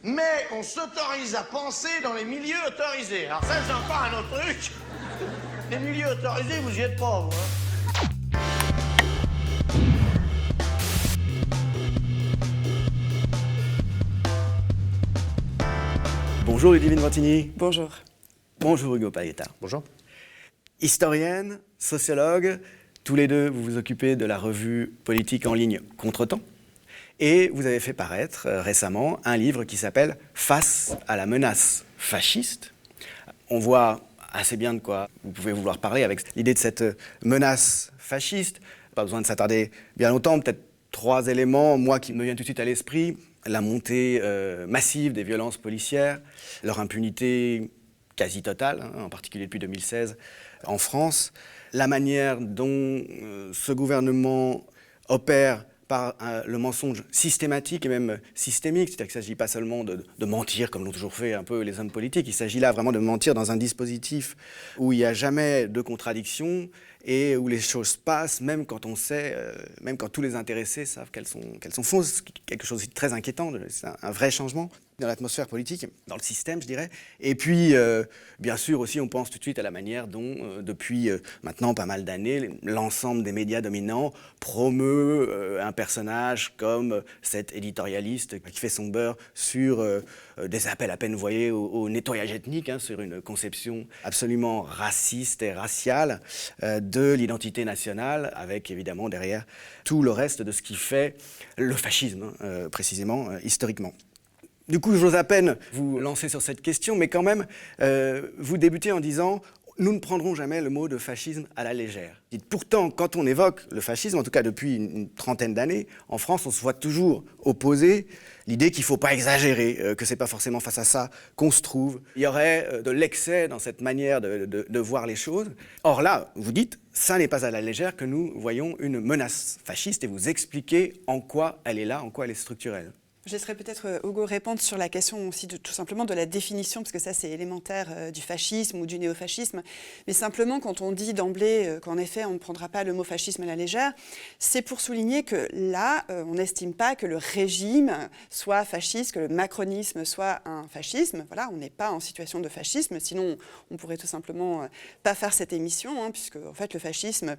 mais on s'autorise à penser dans les milieux autorisés. Alors ça, c'est encore un autre truc. Les milieux autorisés, vous y êtes pas, vous, hein. Bonjour Ludivine Ventigny. Bonjour. Bonjour Hugo Paletta. Bonjour. Historienne, sociologue, tous les deux vous vous occupez de la revue politique en ligne Contretemps. Et vous avez fait paraître récemment un livre qui s'appelle « Face à la menace fasciste ». On voit assez bien de quoi vous pouvez vouloir parler avec l'idée de cette menace fasciste. Pas besoin de s'attarder bien longtemps, peut-être 3 éléments, moi qui me viennent tout de suite à l'esprit. La montée massive des violences policières, leur impunité quasi totale, hein, en particulier depuis 2016 en France, la manière dont ce gouvernement opère par le mensonge systématique et même systémique, c'est-à-dire qu'il ne s'agit pas seulement de mentir comme l'ont toujours fait un peu les hommes politiques, il s'agit là vraiment de mentir dans un dispositif où il n'y a jamais de contradiction et où les choses passent, même quand on sait, même quand tous les intéressés savent qu'elles sont fausses, quelque chose de très inquiétant, c'est un vrai changement dans l'atmosphère politique, dans le système, je dirais. Et puis, bien sûr aussi, on pense tout de suite à la manière dont, depuis maintenant pas mal d'années, l'ensemble des médias dominants promeut un personnage comme cet éditorialiste qui fait son beurre sur des appels à peine voyés au nettoyage ethnique, hein, sur une conception absolument raciste et raciale de l'identité nationale, avec évidemment derrière tout le reste de ce qui fait le fascisme, précisément, historiquement. Du coup, j'ose à peine vous lancer sur cette question, mais quand même, vous débutez en disant « Nous ne prendrons jamais le mot de fascisme à la légère ». Pourtant, quand on évoque le fascisme, en tout cas depuis une trentaine d'années, en France, on se voit toujours opposer l'idée qu'il ne faut pas exagérer, que ce n'est pas forcément face à ça qu'on se trouve. Il y aurait de l'excès dans cette manière de voir les choses. Or là, vous dites, ça n'est pas à la légère que nous voyons une menace fasciste et vous expliquez en quoi elle est là, en quoi elle est structurelle. Je laisserai peut-être Hugo répondre sur la question aussi tout simplement de la définition, parce que ça c'est élémentaire du fascisme ou du néofascisme. Mais simplement quand on dit d'emblée qu'en effet on ne prendra pas le mot fascisme à la légère, c'est pour souligner que là on n'estime pas que le régime soit fasciste, que le macronisme soit un fascisme. Voilà, on n'est pas en situation de fascisme, sinon on pourrait tout simplement pas faire cette émission, hein, puisque en fait le fascisme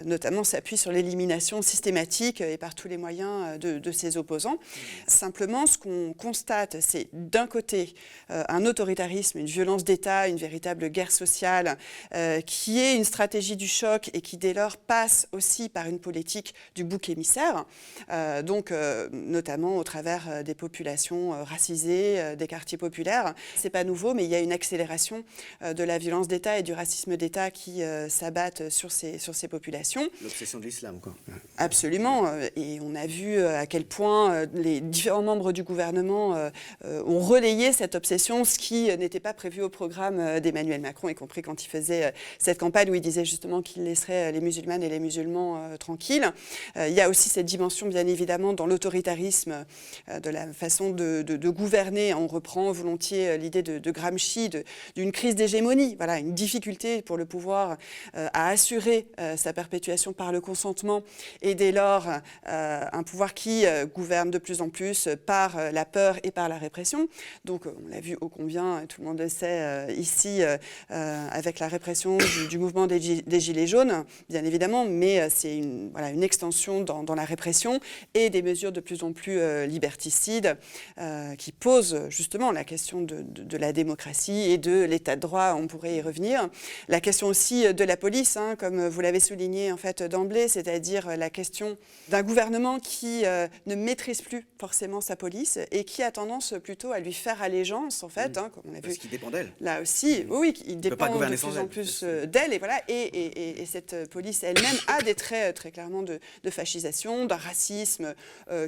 notamment s'appuie sur l'élimination systématique et par tous les moyens de ses opposants. Simplement, ce qu'on constate, c'est d'un côté un autoritarisme, une violence d'État, une véritable guerre sociale qui est une stratégie du choc et qui dès lors passe aussi par une politique du bouc émissaire, notamment au travers des populations racisées, des quartiers populaires. C'est pas nouveau, mais il y a une accélération de la violence d'État et du racisme d'État qui s'abattent sur ces populations. L'obsession de l'islam, quoi. Absolument, et on a vu à quel point les différents membres du gouvernement ont relayé cette obsession, ce qui n'était pas prévu au programme d'Emmanuel Macron, y compris quand il faisait cette campagne où il disait justement qu'il laisserait les musulmanes et les musulmans tranquilles. Il y a aussi cette dimension, bien évidemment, dans l'autoritarisme de la façon de gouverner. On reprend volontiers l'idée de Gramsci, d'une crise d'hégémonie, voilà, une difficulté pour le pouvoir à assurer sa perpétuation par le consentement et dès lors un pouvoir qui gouverne de plus en plus par la peur et par la répression. Donc on l'a vu ô combien, tout le monde le sait ici, avec la répression du mouvement des Gilets jaunes, bien évidemment, mais c'est une extension dans la répression et des mesures de plus en plus liberticides qui posent justement la question de la démocratie et de l'état de droit, on pourrait y revenir. La question aussi de la police, hein, comme vous l'avez souligné en fait d'emblée, c'est-à-dire la question d'un gouvernement qui ne maîtrise plus forcément sa police et qui a tendance plutôt à lui faire allégeance en fait, hein, comme on a vu. Parce qu'il dépend d'elle. Là aussi, oui, il dépend de plus en plus d'elle et voilà. Et cette police elle-même a des traits très clairement de fascisation, d'un racisme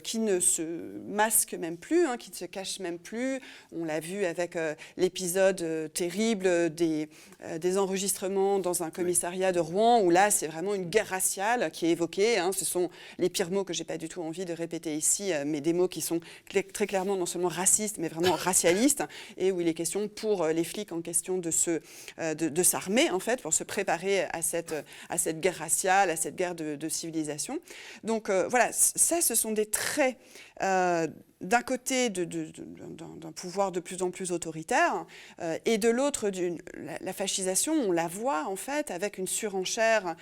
qui ne se masque même plus, hein, qui ne se cache même plus. On l'a vu avec l'épisode terrible des enregistrements dans un commissariat de Rouen où là c'est vraiment une guerre raciale qui est évoquée. Hein. Ce sont les pires mots que j'ai pas du tout envie de répéter ici, mais des mots qui sont très clairement non seulement racistes, mais vraiment racialistes, et où il est question pour les flics en question de s'armer, en fait, pour se préparer à cette guerre raciale, à cette guerre de civilisation. Donc voilà, ça, ce sont des traits d'un côté d'un pouvoir de plus en plus autoritaire et de l'autre la fascisation, on la voit en fait avec une surenchère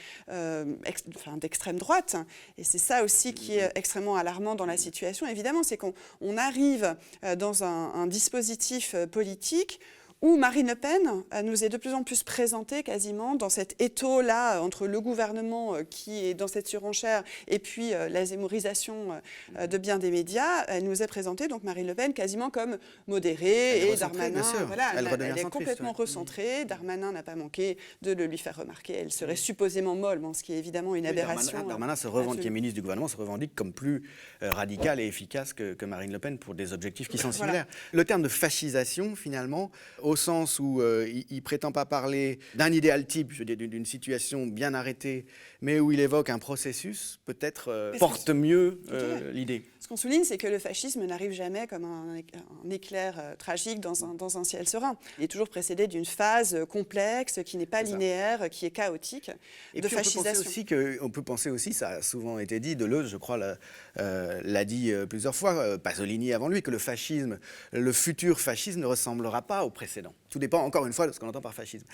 d'extrême droite. Et c'est ça aussi qui est extrêmement alarmant dans la situation. Évidemment, c'est qu'on arrive dans un dispositif politique où Marine Le Pen nous est de plus en plus présentée quasiment dans cet étau-là entre le gouvernement qui est dans cette surenchère et puis la zémorisation de bien des médias. Elle nous est présentée, donc Marine Le Pen, quasiment comme modérée et Darmanin, voilà, elle est complètement recentrée. Darmanin n'a pas manqué de le lui faire remarquer. Elle serait supposément molle, ce qui est évidemment une aberration. Darmanin qui est ministre du gouvernement, se revendique comme plus radical et efficace que Marine Le Pen pour des objectifs qui sont similaires. Voilà. Le terme de fascisation, finalement, au sens où il ne prétend pas parler d'un idéal type, je veux dire, d'une situation bien arrêtée, mais où il évoque un processus, peut-être porte mieux l'idée. Ce qu'on souligne, c'est que le fascisme n'arrive jamais comme un éclair tragique dans un ciel serein. Il est toujours précédé d'une phase complexe, qui n'est pas linéaire, qui est chaotique, et de puis fascisation. On peut penser aussi, ça a souvent été dit, Deleuze, je crois, l'a dit plusieurs fois, Pasolini avant lui, que le fascisme, le futur fascisme ne ressemblera pas au précédent. Tout dépend, encore une fois, de ce qu'on entend par fascisme.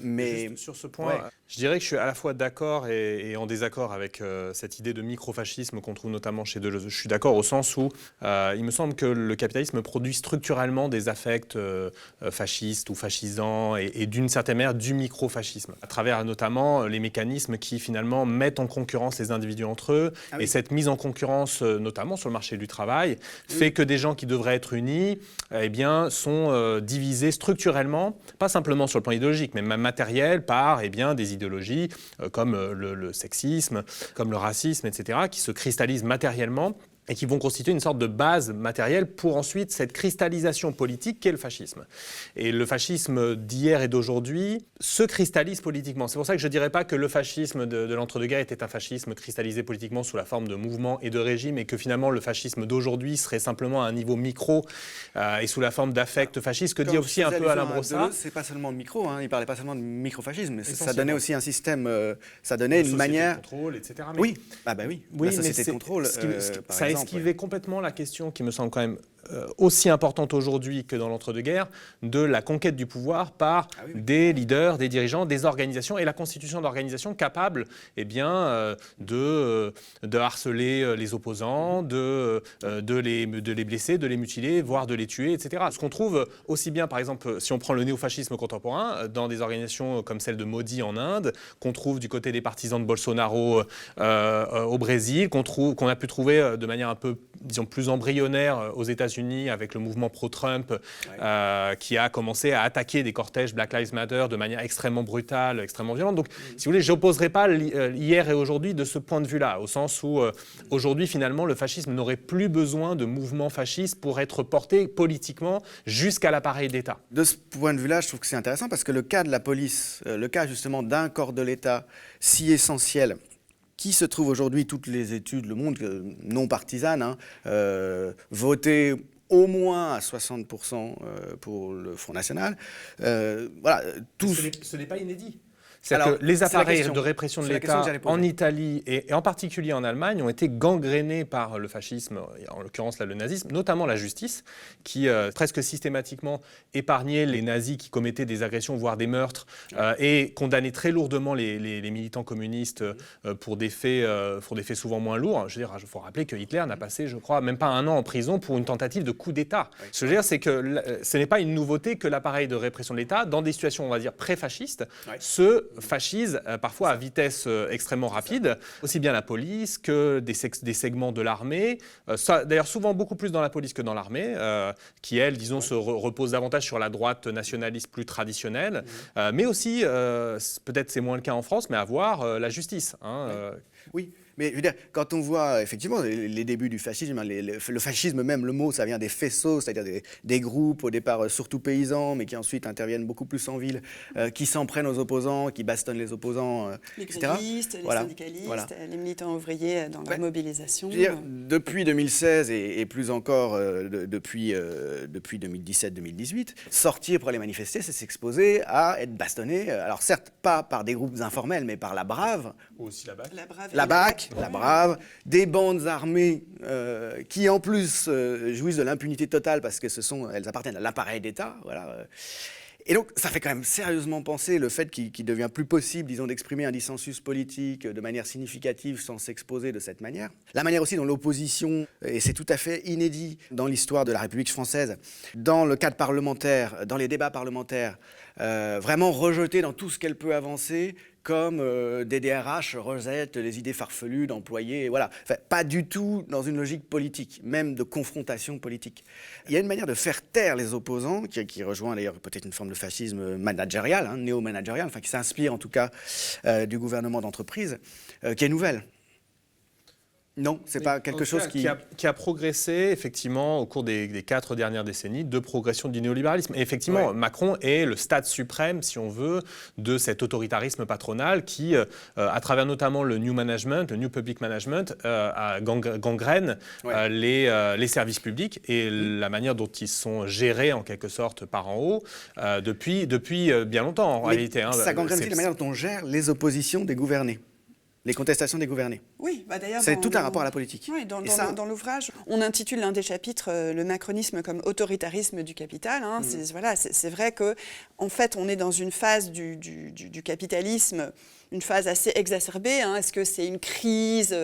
Mais juste sur ce point, je dirais que je suis à la fois d'accord et en désaccord avec cette idée de microfascisme qu'on trouve notamment chez Deleuze. Je suis d'accord au sens où il me semble que le capitalisme produit structurellement des affects fascistes ou fascisants et d'une certaine manière du microfascisme, à travers notamment les mécanismes qui finalement mettent en concurrence les individus entre eux. Et cette mise en concurrence, notamment sur le marché du travail, fait que des gens qui devraient être unis sont divisés structurellement, pas simplement sur le plan idéologique, mais même matériel, par des idéologies comme le sexisme, comme le racisme, etc., qui se cristallisent matériellement et qui vont constituer une sorte de base matérielle pour ensuite cette cristallisation politique qu'est le fascisme. Et le fascisme d'hier et d'aujourd'hui se cristallise politiquement. C'est pour ça que je ne dirais pas que le fascisme de l'entre-deux-guerres était un fascisme cristallisé politiquement sous la forme de mouvements et de régimes, et que finalement le fascisme d'aujourd'hui serait simplement à un niveau micro et sous la forme d'affects fascistes, que dit aussi un peu Alain Brossat. C'est pas seulement de micro, il ne parlait pas seulement de microfascisme, mais ça donnait aussi un système, ça donnait une manière... de contrôle, etc. Mais... Oui, la société de contrôle, par exemple. Esquiver complètement la question qui me semble quand même aussi importante aujourd'hui que dans l'entre-deux-guerres, de la conquête du pouvoir par des leaders, des dirigeants, des organisations et la constitution d'organisations capables de harceler les opposants, de les blesser, de les mutiler, voire de les tuer, etc. Ce qu'on trouve aussi bien, par exemple, si on prend le néofascisme contemporain, dans des organisations comme celle de Modi en Inde, qu'on trouve du côté des partisans de Bolsonaro au Brésil, qu'on a pu trouver de manière un peu, disons, plus embryonnaire aux États-Unis avec le mouvement pro-Trump qui a commencé à attaquer des cortèges Black Lives Matter de manière extrêmement brutale, extrêmement violente. Donc, si vous voulez, je n'opposerai pas hier et aujourd'hui de ce point de vue-là, au sens où aujourd'hui, finalement, le fascisme n'aurait plus besoin de mouvements fascistes pour être porté politiquement jusqu'à l'appareil d'État. De ce point de vue-là, je trouve que c'est intéressant parce que le cas de la police, le cas justement d'un corps de l'État si essentiel, qui se trouve aujourd'hui, toutes les études le montrent, non partisanes, votées au moins à 60% pour le Front National. Voilà, ce n'est pas inédit. C'est-à-dire que les appareils de répression de l'État en Italie et en particulier en Allemagne ont été gangrénés par le fascisme, en l'occurrence là, le nazisme, notamment la justice, qui presque systématiquement épargnait les nazis qui commettaient des agressions, voire des meurtres, et condamnait très lourdement les militants communistes pour des faits souvent moins lourds. Je veux dire, il faut rappeler que Hitler n'a passé, je crois, même pas un an en prison pour une tentative de coup d'État. Ce que je veux dire, c'est que ce n'est pas une nouveauté que l'appareil de répression de l'État, dans des situations, on va dire, pré-fascistes, se fascise parfois à vitesse extrêmement rapide, aussi bien la police que des segments de l'armée, d'ailleurs souvent beaucoup plus dans la police que dans l'armée, qui elle, disons, se repose davantage sur la droite nationaliste plus traditionnelle, mais aussi, peut-être c'est moins le cas en France, mais à voir la justice. Oui. Mais je veux dire, quand on voit effectivement les débuts du fascisme, le fascisme même, le mot, ça vient des faisceaux, c'est-à-dire des groupes au départ surtout paysans, mais qui ensuite interviennent beaucoup plus en ville, qui s'en prennent aux opposants, qui bastonnent les opposants, etc. Les grévistes, les syndicalistes, les militants ouvriers dans la mobilisation. Je veux dire, depuis 2016 et plus encore depuis 2017-2018, sortir pour aller manifester, c'est s'exposer à être bastonné, alors certes pas par des groupes informels, mais par la Brave. Ou aussi la BAC. La BAC. flics, la brave, des bandes armées qui en plus jouissent de l'impunité totale parce que elles appartiennent à l'appareil d'État. Voilà. Et donc, ça fait quand même sérieusement penser le fait qu'il devient plus possible, disons, d'exprimer un dissensus politique de manière significative sans s'exposer de cette manière. La manière aussi dont l'opposition, et c'est tout à fait inédit dans l'histoire de la République française, dans le cadre parlementaire, dans les débats parlementaires, vraiment rejetée dans tout ce qu'elle peut avancer, comme des DRH rejettent les idées farfelues d'employés, voilà. Enfin, pas du tout dans une logique politique, même de confrontation politique. Il y a une manière de faire taire les opposants, qui rejoint d'ailleurs peut-être une forme de fascisme managérial, hein, néo-managérial, enfin qui s'inspire en tout cas du gouvernement d'entreprise, qui est nouvelle. Non, c'est pas quelque chose qui a progressé effectivement au cours des 4 dernières décennies de progression du néolibéralisme. Et effectivement, Macron est le stade suprême, si on veut, de cet autoritarisme patronal qui, à travers notamment le New Management, le New Public Management, gangrène les services publics et la manière dont ils sont gérés en quelque sorte par en haut depuis bien longtemps en réalité. Hein. Ça gangrène aussi la manière dont on gère les oppositions des gouvernés. Les contestations des gouvernés. Oui, d'ailleurs... C'est tout un rapport à la politique. Oui, dans l'ouvrage, on intitule l'un des chapitres le macronisme comme autoritarisme du capital. Hein. C'est vrai qu'en fait, on est dans une phase du capitalisme, une phase assez exacerbée. Hein. Est-ce que c'est une crise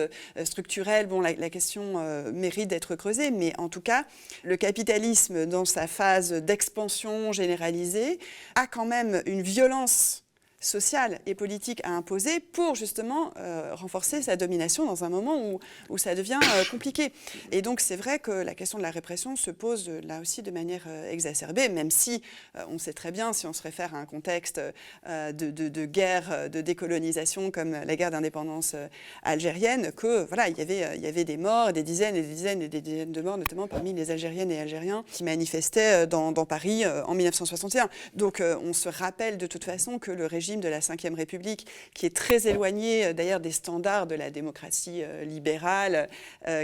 structurelle? Bon, la question mérite d'être creusée, mais en tout cas, le capitalisme, dans sa phase d'expansion généralisée, a quand même une violence sociale et politique à imposer pour justement renforcer sa domination dans un moment où ça devient compliqué. Et donc c'est vrai que la question de la répression se pose là aussi de manière exacerbée, même si on sait très bien, si on se réfère à un contexte de guerre, de décolonisation comme la guerre d'indépendance algérienne, que voilà, il y avait des morts, des dizaines et des dizaines et des dizaines de morts, notamment parmi les Algériennes et Algériens qui manifestaient dans Paris en 1961. Donc on se rappelle de toute façon que le régime de la Ve République, qui est très éloigné d'ailleurs des standards de la démocratie libérale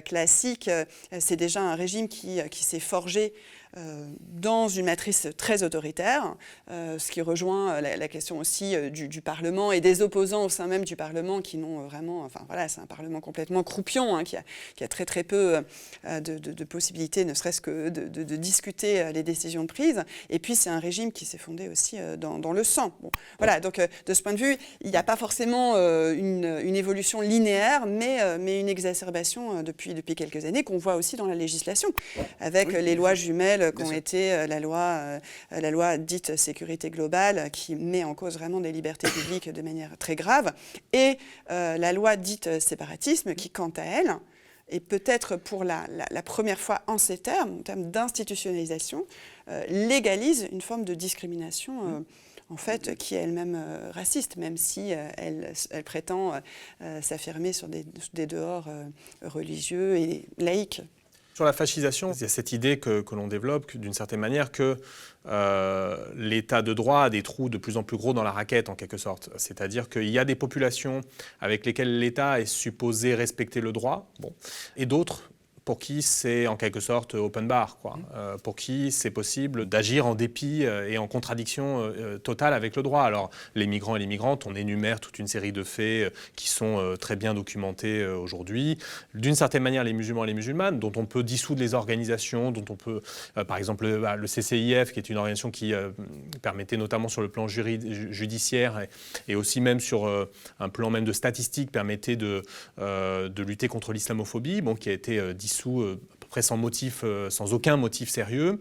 classique, c'est déjà un régime qui s'est forgé dans une matrice très autoritaire, ce qui rejoint la question aussi du Parlement et des opposants au sein même du Parlement qui n'ont vraiment... Enfin voilà, c'est un Parlement complètement croupion, hein, qui a très très peu de possibilités, ne serait-ce que de discuter les décisions prises. Et puis c'est un régime qui s'est fondé aussi dans le sang. Bon, voilà, donc de ce point de vue, il n'y a pas forcément une évolution linéaire, mais une exacerbation depuis quelques années qu'on voit aussi dans la législation, avec les lois jumelles qu'ont été la loi dite sécurité globale, qui met en cause vraiment des libertés publiques de manière très grave, et la loi dite séparatisme, qui, quant à elle, et peut-être pour la première fois en termes d'institutionnalisation, légalise une forme de discrimination en fait, qui est elle-même raciste, même si elle prétend s'affirmer sur des dehors religieux et laïques. Sur la fascisation, il y a cette idée que l'on développe d'une certaine manière que l'état de droit a des trous de plus en plus gros dans la raquette en quelque sorte. C'est-à-dire qu'il y a des populations avec lesquelles l'État est supposé respecter le droit, et d'autres pour qui c'est en quelque sorte open bar, quoi. Pour qui c'est possible d'agir en dépit et en contradiction totale avec le droit. Alors les migrants et les migrantes, on énumère toute une série de faits qui sont très bien documentés aujourd'hui. D'une certaine manière, les musulmans et les musulmanes, dont on peut dissoudre les organisations, dont on peut, par exemple le CCIF, qui est une organisation qui permettait notamment sur le plan judiciaire et aussi même sur un plan même de statistique, permettait de lutter contre l'islamophobie, qui a été dissous à peu près sans aucun motif sérieux.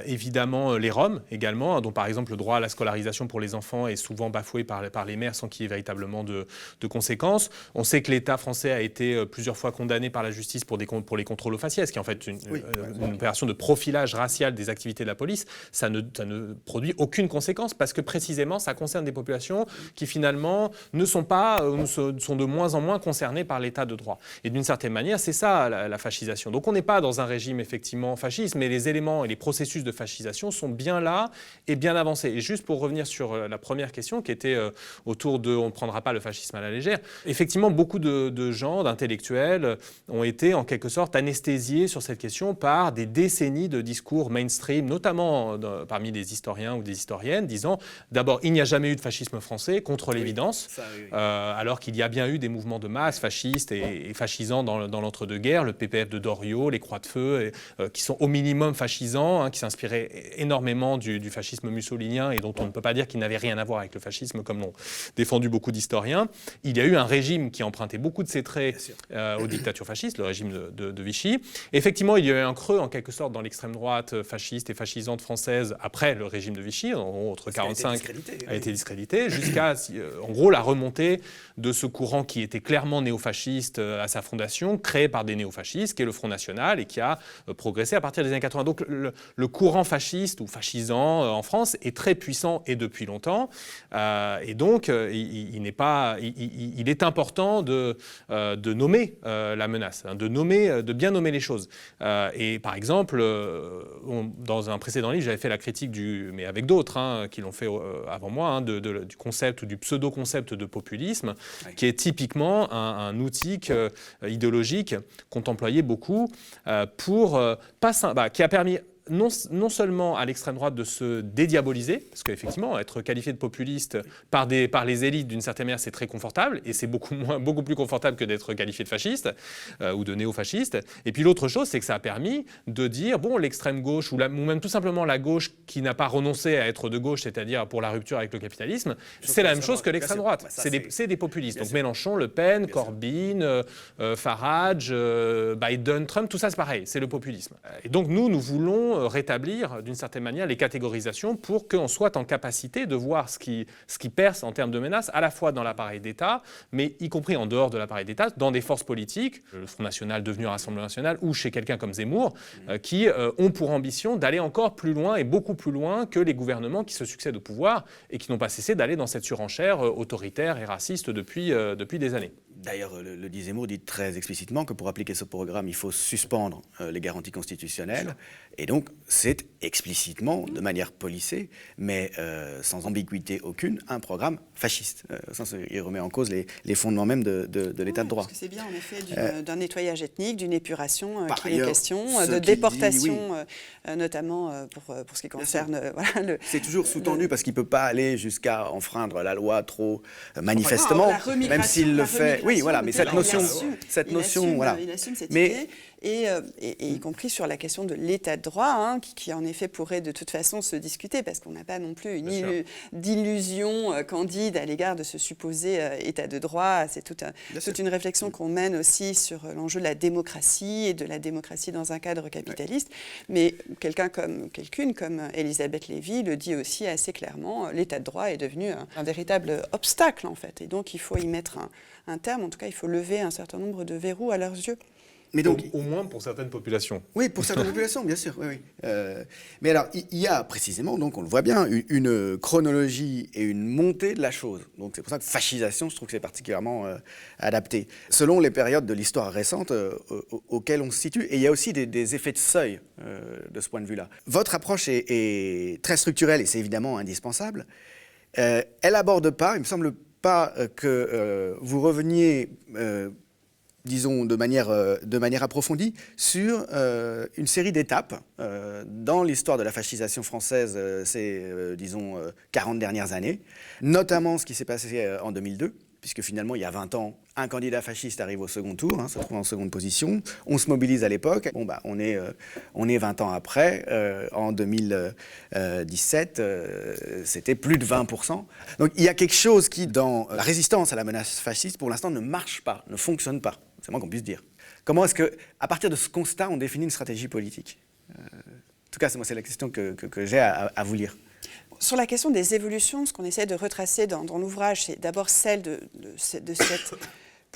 Évidemment, les Roms également, dont par exemple le droit à la scolarisation pour les enfants est souvent bafoué par les mères sans qu'il y ait véritablement de conséquences. On sait que l'État français a été plusieurs fois condamné par la justice pour les contrôles aux faciès, qui est en fait une opération de profilage racial des activités de la police. Ça ne produit aucune conséquence parce que précisément ça concerne des populations qui finalement ne sont de moins en moins concernées par l'État de droit. Et d'une certaine manière, c'est ça la fascisation. fascisation. Donc on n'est pas dans un régime effectivement fasciste, mais les éléments et les processus de fascisation sont bien là et bien avancés. Et juste pour revenir sur la première question qui était autour de « on ne prendra pas le fascisme à la légère », effectivement beaucoup de gens, d'intellectuels ont été en quelque sorte anesthésiés sur cette question par des décennies de discours mainstream, notamment parmi des historiens ou des historiennes, disant d'abord il n'y a jamais eu de fascisme français, contre l'évidence, alors qu'il y a bien eu des mouvements de masse fascistes et fascisants dans l'entre-deux-guerres, le PPF de Doriot, les Croix de Feu, qui sont au minimum fascisants, hein, qui s'inspiraient énormément du fascisme mussolinien et dont on ne peut pas dire qu'ils n'avaient rien à voir avec le fascisme, comme l'ont défendu beaucoup d'historiens. Il y a eu un régime qui empruntait beaucoup de ses traits aux dictatures fascistes, le régime de Vichy. Effectivement, il y a eu un creux, en quelque sorte, dans l'extrême droite fasciste et fascisante française après le régime de Vichy, entre 1945 a été discrédité, jusqu'à, en gros, la remontée de ce courant qui était clairement néofasciste à sa fondation, créé par des néofascistes, qui est le Front National, et qui a progressé à partir des années 80. Donc le courant fasciste ou fascisant en France est très puissant et depuis longtemps. Et donc, il est important de nommer la menace, hein, de bien nommer les choses. Et par exemple, dans un précédent livre, j'avais fait la critique, mais avec d'autres hein, qui l'ont fait avant moi, hein, du concept ou du pseudo-concept de populisme, qui est typiquement un outil idéologique qu'on employait beaucoup qui a permis non seulement à l'extrême droite de se dédiaboliser, parce qu'effectivement, être qualifié de populiste par les élites, d'une certaine manière, c'est très confortable, et c'est beaucoup plus confortable que d'être qualifié de fasciste ou de néo-fasciste. Et puis l'autre chose, c'est que ça a permis de dire, bon, l'extrême gauche, ou même tout simplement la gauche qui n'a pas renoncé à être de gauche, c'est-à-dire pour la rupture avec le capitalisme, c'est la même chose que l'extrême droite. C'est des populistes. Donc Mélenchon, Le Pen, Corbyn, Farage, Biden, Trump, tout ça c'est pareil, c'est le populisme. Et donc nous voulons rétablir d'une certaine manière les catégorisations pour qu'on soit en capacité de voir ce qui perce en termes de menaces, à la fois dans l'appareil d'État, mais y compris en dehors de l'appareil d'État, dans des forces politiques, le Front National devenu Rassemblement National, ou chez quelqu'un comme Zemmour, qui ont pour ambition d'aller encore plus loin et beaucoup plus loin que les gouvernements qui se succèdent au pouvoir et qui n'ont pas cessé d'aller dans cette surenchère autoritaire et raciste depuis des années. D'ailleurs, le dit Zemmour dit très explicitement que pour appliquer ce programme, il faut suspendre les garanties constitutionnelles. Et donc, c'est explicitement, de manière policée, mais sans ambiguïté aucune, un programme fasciste. Il remet en cause les fondements même de l'état de droit. Parce que c'est bien, en effet, d'un nettoyage ethnique, d'une épuration qu'il est question, de déportation, notamment pour ce qui concerne... C'est toujours sous-tendu parce qu'il ne peut pas aller jusqu'à enfreindre la loi trop manifestement, même s'il le fait... Oui, voilà, mais cette notion, voilà. Il assume cette idée, et y compris sur la question de l'état de droit, hein, qui en effet pourrait de toute façon se discuter, parce qu'on n'a pas non plus d'illusion candide à l'égard de ce supposé état de droit. C'est toute une réflexion qu'on mène aussi sur l'enjeu de la démocratie et de la démocratie dans un cadre capitaliste. Mais quelqu'une comme Elisabeth Lévy le dit aussi assez clairement, l'état de droit est devenu un véritable obstacle, en fait. Et donc il faut y mettre un terme, en tout cas il faut lever un certain nombre de verrous à leurs yeux. Mais donc, au moins pour certaines populations. Oui, pour certaines populations, bien sûr. Oui. Mais alors, il y a précisément, donc on le voit bien, une chronologie et une montée de la chose. Donc c'est pour ça que fascisation, je trouve que c'est particulièrement adapté. Selon les périodes de l'histoire récente auxquelles on se situe. Et il y a aussi des effets de seuil de ce point de vue-là. Votre approche est très structurelle et c'est évidemment indispensable. Elle n'aborde pas, il me semble pas que vous reveniez... disons, de manière approfondie, sur une série d'étapes dans l'histoire de la fascisation française ces, 40 dernières années, notamment ce qui s'est passé en 2002, puisque finalement, il y a 20 ans, un candidat fasciste arrive au second tour, se trouve en seconde position, on se mobilise à l'époque, on est 20 ans après, en 2017, c'était plus de 20%. Donc il y a quelque chose qui, dans la résistance à la menace fasciste, pour l'instant, ne marche pas, ne fonctionne pas. C'est moins qu'on puisse dire. Comment est-ce qu'à partir de ce constat, on définit une stratégie politique ? En tout cas, c'est la question que j'ai à vous lire. Sur la question des évolutions, ce qu'on essaie de retracer dans l'ouvrage, c'est d'abord celle de cette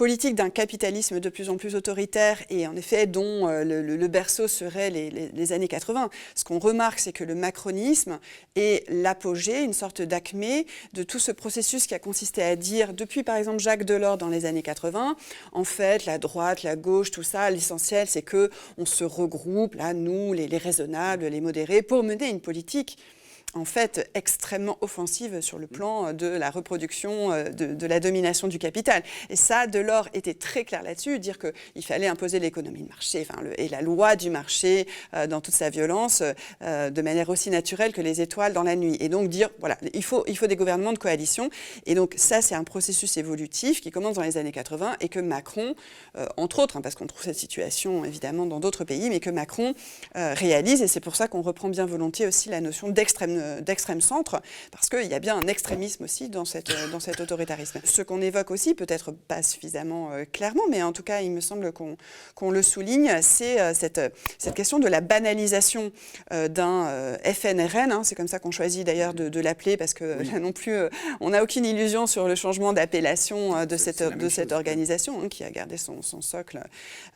politique d'un capitalisme de plus en plus autoritaire et en effet dont le berceau serait les années 80. Ce qu'on remarque, c'est que le macronisme est l'apogée, une sorte d'acmé de tout ce processus qui a consisté à dire, depuis par exemple Jacques Delors dans les années 80, en fait, la droite, la gauche, tout ça, l'essentiel, c'est qu'on se regroupe, là, nous, les raisonnables, les modérés, pour mener une politique en fait extrêmement offensive sur le plan de la reproduction de la domination du capital. Et ça, Delors était très clair là-dessus, dire qu'il fallait imposer l'économie de marché et la loi du marché dans toute sa violence de manière aussi naturelle que les étoiles dans la nuit. Et donc dire, voilà, il faut des gouvernements de coalition. Et donc ça, c'est un processus évolutif qui commence dans les années 80 et que Macron, entre autres, parce qu'on trouve cette situation évidemment dans d'autres pays, mais que Macron réalise. Et c'est pour ça qu'on reprend bien volontiers aussi la notion d'extrême centre, parce qu'il y a bien un extrémisme aussi dans cet autoritarisme. Ce qu'on évoque aussi, peut-être pas suffisamment clairement, mais en tout cas, il me semble qu'on le souligne, c'est cette question de la banalisation d'un FNRN, hein, c'est comme ça qu'on choisit d'ailleurs de l'appeler, parce que là non plus, on n'a aucune illusion sur le changement d'appellation de cette organisation, hein, qui a gardé son socle,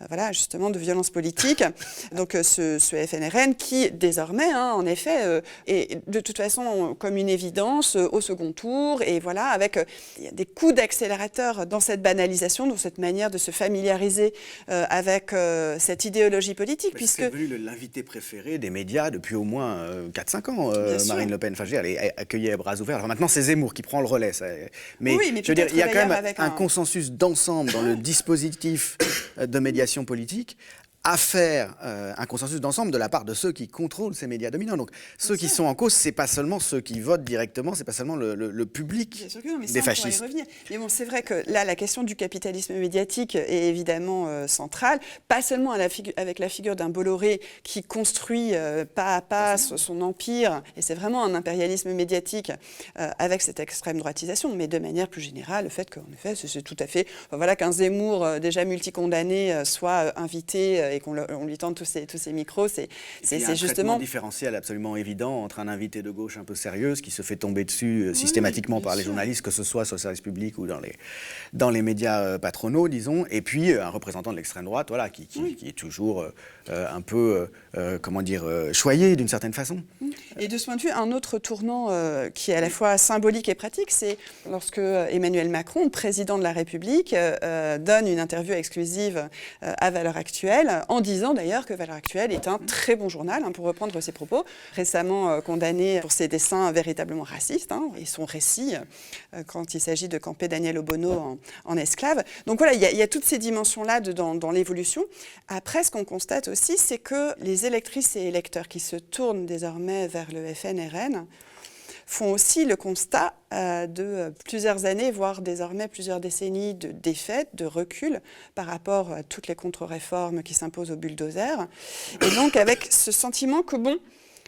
voilà, justement, de violence politique. Donc ce FNRN qui, désormais, hein, en effet, est de toute façon comme une évidence au second tour, et voilà, avec il y a des coups d'accélérateur dans cette banalisation, dans cette manière de se familiariser avec cette idéologie politique. Mais puisque c'est devenu l'invité préféré des médias depuis au moins 4-5 ans, Marine Le Pen. Enfin, je veux dire, elle est accueillie à bras ouverts. Alors maintenant, c'est Zemmour qui prend le relais. Mais, oui, mais je veux dire, il y a quand même un un consensus d'ensemble dans le dispositif de médiation politique à faire un consensus d'ensemble de la part de ceux qui contrôlent ces médias dominants. Donc ceux qui sont en cause, c'est pas seulement ceux qui votent directement, c'est pas seulement le public des fascistes. Y revenir. Mais bon, c'est vrai que là, la question du capitalisme médiatique est évidemment centrale, pas seulement avec la figure d'un Bolloré qui construit pas à pas son empire, et c'est vraiment un impérialisme médiatique avec cette extrême droitisation, mais de manière plus générale, le fait qu'en effet, c'est tout à fait... voilà, qu'un Zemmour déjà multicondamné soit invité et qu'on lui tende tous ces micros, c'est justement... un différentiel absolument évident entre un invité de gauche un peu sérieuse qui se fait tomber dessus systématiquement par les journalistes, que ce soit sur le service public ou dans les médias patronaux, disons, et puis un représentant de l'extrême droite, voilà, qui est toujours un peu, choyé d'une certaine façon. Et de ce point de vue, un autre tournant qui est à la fois symbolique et pratique, c'est lorsque Emmanuel Macron, président de la République, donne une interview exclusive à Valeurs Actuelles, en disant d'ailleurs que Valeurs Actuelles est un très bon journal, hein, pour reprendre ses propos, récemment condamné pour ses dessins véritablement racistes, hein, et son récit quand il s'agit de camper Daniel Obono en esclave. Donc voilà, il y a toutes ces dimensions-là dans l'évolution. Après, ce qu'on constate aussi, c'est que les électrices et électeurs qui se tournent désormais vers le FNRN font aussi le constat de plusieurs années, voire désormais plusieurs décennies de défaite, de recul par rapport à toutes les contre-réformes qui s'imposent au bulldozer. Et donc avec ce sentiment que, bon,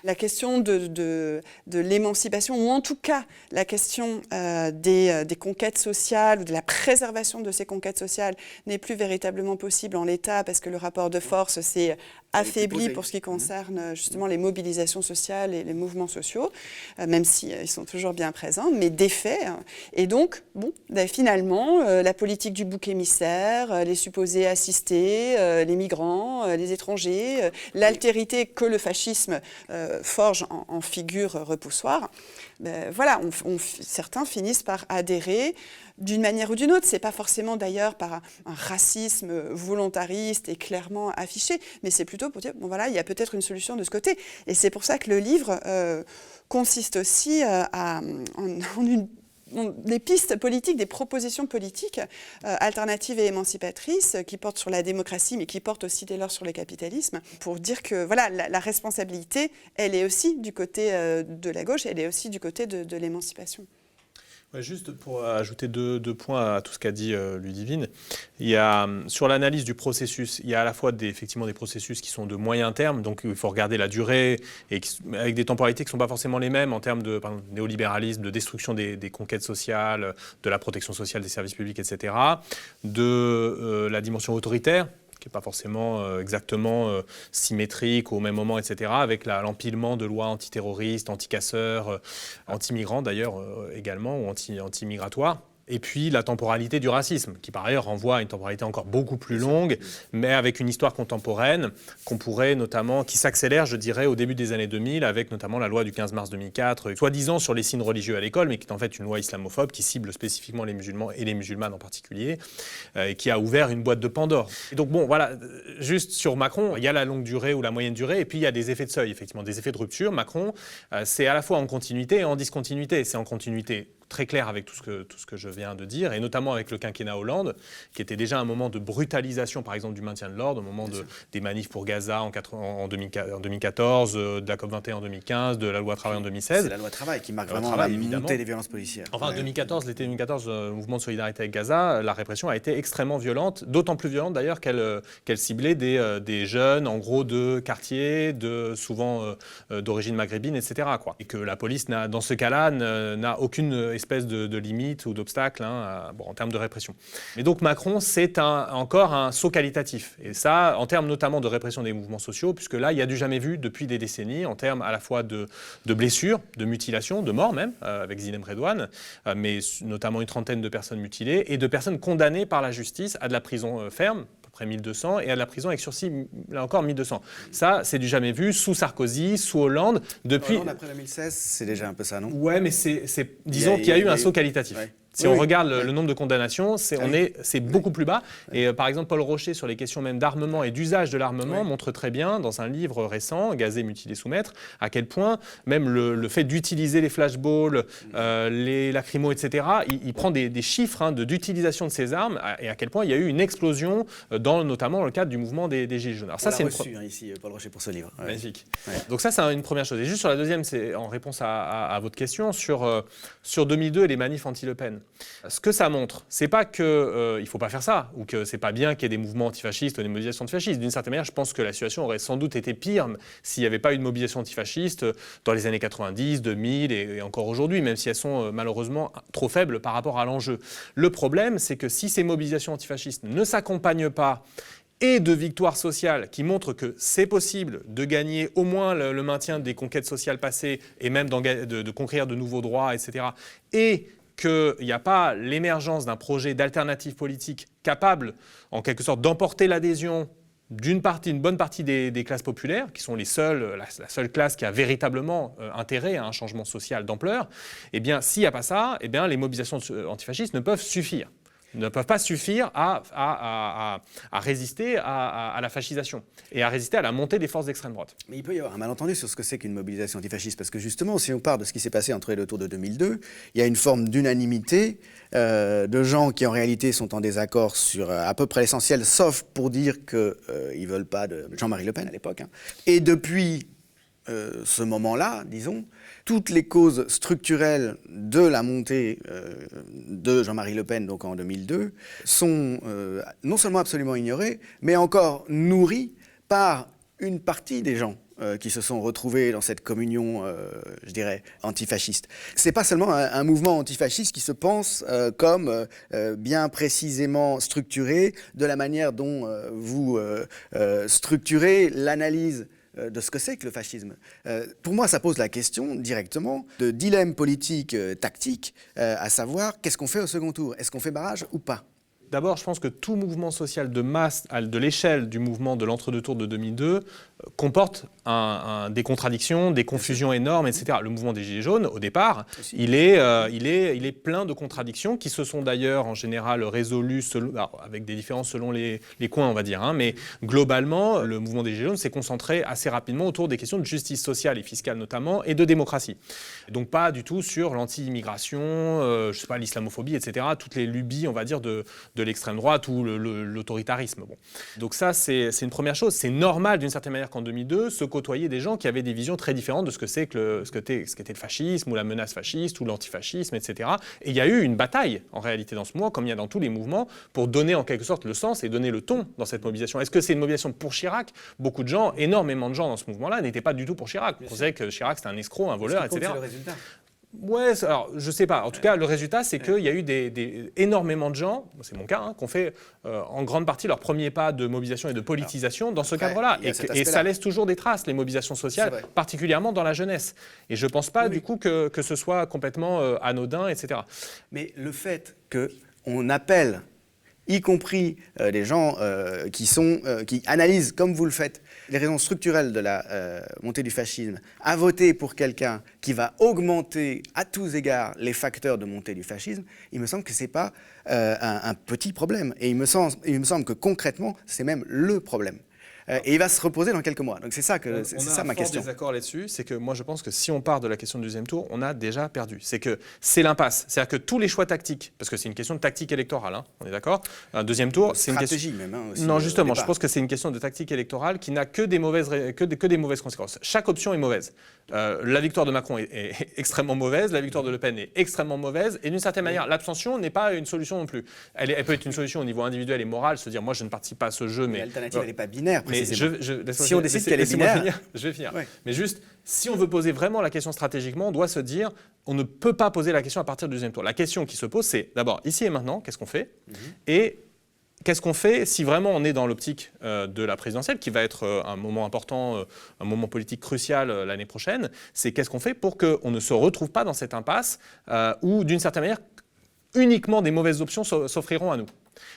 la question de l'émancipation, ou en tout cas la question des conquêtes sociales, ou de la préservation de ces conquêtes sociales, n'est plus véritablement possible en l'état, parce que le rapport de force s'est affaibli pour ce qui concerne justement les mobilisations sociales et les mouvements sociaux, même si ils sont toujours bien présents, mais des faits. Et donc, bon, finalement, la politique du bouc émissaire, les supposés assistés, les migrants, les étrangers, l'altérité que le fascisme forge en figure repoussoire, voilà, certains finissent par adhérer d'une manière ou d'une autre. C'est pas forcément d'ailleurs par un racisme volontariste et clairement affiché, mais c'est plutôt pour dire, bon voilà, il y a peut-être une solution de ce côté. Et c'est pour ça que le livre consiste aussi des pistes politiques, des propositions politiques alternatives et émancipatrices qui portent sur la démocratie, mais qui portent aussi dès lors sur le capitalisme, pour dire que voilà, la responsabilité, elle est aussi du côté de la gauche, elle est aussi du côté de l'émancipation. Ouais, juste pour ajouter deux points à tout ce qu'a dit Ludivine, il y a, sur l'analyse du processus, il y a à la fois effectivement des processus qui sont de moyen terme, donc il faut regarder la durée, et avec des temporalités qui ne sont pas forcément les mêmes en termes de néolibéralisme, de destruction des conquêtes sociales, de la protection sociale des services publics, etc., de la dimension autoritaire, qui n'est pas forcément exactement symétrique au même moment, etc., avec l'empilement de lois antiterroristes, anti-casseurs, anti-migrants d'ailleurs également, ou anti-migratoires. Et puis la temporalité du racisme, qui par ailleurs renvoie à une temporalité encore beaucoup plus longue, mais avec une histoire contemporaine qu'on pourrait notamment, qui s'accélère, je dirais, au début des années 2000, avec notamment la loi du 15 mars 2004, soi-disant sur les signes religieux à l'école, mais qui est en fait une loi islamophobe qui cible spécifiquement les musulmans et les musulmanes en particulier, et qui a ouvert une boîte de Pandore. Et donc bon, voilà, juste sur Macron, il y a la longue durée ou la moyenne durée, et puis il y a des effets de seuil, effectivement, des effets de rupture. Macron, c'est à la fois en continuité et en discontinuité. C'est en continuité très clair avec tout ce que je viens de dire, et notamment avec le quinquennat Hollande, qui était déjà un moment de brutalisation, par exemple, du maintien de l'ordre, au moment des manifs pour Gaza en 2014, de la COP21 en 2015, de la loi travail en 2016. C'est la loi travail qui marque vraiment la montée des violences policières. Enfin, l'été 2014, mouvement de solidarité avec Gaza, la répression a été extrêmement violente, d'autant plus violente d'ailleurs qu'elle ciblait des jeunes, en gros, de quartiers, souvent d'origine maghrébine, etc., quoi. Et que la police, dans ce cas-là, n'a aucune espèce de limite ou d'obstacle en termes de répression. Et donc Macron, c'est encore un saut qualitatif. Et ça, en termes notamment de répression des mouvements sociaux, puisque là, il y a du jamais vu depuis des décennies, en termes à la fois de blessures, de mutilations, de morts même, avec Zinem Redouane, mais notamment une trentaine de personnes mutilées, et de personnes condamnées par la justice à de la prison ferme, à peu près 1200, et à la prison avec sursis, là encore, 1200. Ça, c'est du jamais vu, sous Sarkozy, sous Hollande. Depuis... Hollande, après 2016, c'est déjà un peu ça, non? Ouais, mais disons qu'il y a eu un saut qualitatif. Ouais. Si on regarde le nombre de condamnations, c'est beaucoup plus bas. Et par exemple, Paul Rocher, sur les questions même d'armement et d'usage de l'armement, montre très bien, dans un livre récent, Gazé, mutiler, soumettre, à quel point même le fait d'utiliser les flashballs, les lacrymos, etc., il prend des chiffres d'utilisation de ces armes, et à quel point il y a eu une explosion, notamment dans le cadre du mouvement des Gilets jaunes. Alors, ça, c'est reçu ici, Paul Rocher, pour ce livre. Ouais. Magnifique. Ouais. Donc ça, c'est une première chose. Et juste sur la deuxième, c'est en réponse à votre question, sur 2002 et les manifs anti-Le Pen. Ce que ça montre, c'est pas qu'il ne faut pas faire ça, ou que c'est pas bien qu'il y ait des mouvements antifascistes ou des mobilisations antifascistes. D'une certaine manière, je pense que la situation aurait sans doute été pire s'il n'y avait pas eu de mobilisation antifasciste dans les années 90, 2000 et encore aujourd'hui, même si elles sont malheureusement trop faibles par rapport à l'enjeu. Le problème, c'est que si ces mobilisations antifascistes ne s'accompagnent pas et de victoires sociales qui montrent que c'est possible de gagner au moins le maintien des conquêtes sociales passées et même de conquérir de nouveaux droits, etc., et qu'il n'y a pas l'émergence d'un projet d'alternative politique capable, en quelque sorte, d'emporter l'adhésion une bonne partie des classes populaires, qui sont la seule classe qui a véritablement intérêt à un changement social d'ampleur, eh bien, s'il n'y a pas ça, eh bien, les mobilisations antifascistes ne peuvent pas suffire à résister à la fascisation et à résister à la montée des forces d'extrême droite. Mais il peut y avoir un malentendu sur ce que c'est qu'une mobilisation antifasciste, parce que justement, si on part de ce qui s'est passé entre le tour de 2002, il y a une forme d'unanimité de gens qui en réalité sont en désaccord sur à peu près l'essentiel, sauf pour dire qu'ils ne veulent pas de Jean-Marie Le Pen à l'époque. Et depuis ce moment-là, disons, toutes les causes structurelles de la montée de Jean-Marie Le Pen, donc en 2002, sont non seulement absolument ignorées, mais encore nourries par une partie des gens qui se sont retrouvés dans cette communion, je dirais, antifasciste. C'est pas seulement un mouvement antifasciste qui se pense comme bien précisément structuré de la manière dont vous structurez l'analyse de ce que c'est que le fascisme. Pour moi, ça pose la question directement de dilemme politique tactique, à savoir qu'est-ce qu'on fait au second tour? Est-ce qu'on fait barrage ou pas? D'abord, je pense que tout mouvement social de masse, de l'échelle du mouvement de l'entre-deux tours de 2002, comporte des contradictions, des confusions énormes, etc. Le mouvement des Gilets jaunes, au départ, il est plein de contradictions qui se sont d'ailleurs en général résolues avec des différences selon les coins, on va dire. Mais globalement, le mouvement des Gilets jaunes s'est concentré assez rapidement autour des questions de justice sociale et fiscale notamment, et de démocratie. Donc pas du tout sur l'anti-immigration, l'islamophobie, etc. Toutes les lubies, on va dire, de l'extrême droite ou l'autoritarisme. Bon. Donc ça, c'est une première chose. C'est normal d'une certaine manière qu'en 2002, se côtoyaient des gens qui avaient des visions très différentes de ce qu'était le fascisme ou la menace fasciste ou l'antifascisme, etc. Et il y a eu une bataille, en réalité, dans ce mouvement, comme il y a dans tous les mouvements, pour donner en quelque sorte le sens et donner le ton dans cette mobilisation. Est-ce que c'est une mobilisation pour Chirac? Beaucoup de gens, énormément de gens dans ce mouvement-là, n'étaient pas du tout pour Chirac. On considérait que Chirac, c'était un escroc, un voleur, etc. C'est le résultat. Ouais, alors je sais pas. En tout cas, le résultat, c'est qu'il y a eu énormément de gens, c'est mon cas, qui ont fait en grande partie leur premier pas de mobilisation et de politisation dans ce cadre-là. Et ça laisse toujours des traces, les mobilisations sociales, particulièrement dans la jeunesse. Et je ne pense pas du coup que ce soit complètement anodin, etc. Mais le fait qu'on appelle, y compris des gens qui analysent, comme vous le faites, les raisons structurelles de la montée du fascisme, à voter pour quelqu'un qui va augmenter à tous égards les facteurs de montée du fascisme, il me semble que ce n'est pas un petit problème. Et il me semble que concrètement, c'est même le problème. Et il va se reposer dans quelques mois. Donc c'est ça, ma question. On a un désaccord là-dessus, c'est que moi je pense que si on part de la question du deuxième tour, on a déjà perdu. C'est que c'est l'impasse. C'est-à-dire que tous les choix tactiques, parce que c'est une question de tactique électorale, hein, on est d'accord. Un deuxième tour, c'est une question... Stratégie même. Hein, aussi, non, justement, je pense que c'est une question de tactique électorale qui n'a que des mauvaises conséquences. Chaque option est mauvaise. La victoire de Macron est extrêmement mauvaise, la victoire de Le Pen est extrêmement mauvaise, et d'une certaine manière, l'abstention n'est pas une solution non plus. Elle peut être une solution au niveau individuel et moral, se dire moi je ne participe pas à ce jeu, mais l'alternative elle n'est pas binaire. Mais si on décide qu'elle est binaire, je vais finir. Ouais. Mais juste, si on veut poser vraiment la question stratégiquement, on doit se dire, on ne peut pas poser la question à partir du deuxième tour. La question qui se pose, c'est d'abord ici et maintenant, qu'est-ce qu'on fait et qu'est-ce qu'on fait si vraiment on est dans l'optique de la présidentielle, qui va être un moment important, un moment politique crucial l'année prochaine, c'est qu'est-ce qu'on fait pour qu'on ne se retrouve pas dans cette impasse où, d'une certaine manière, uniquement des mauvaises options s'offriront à nous.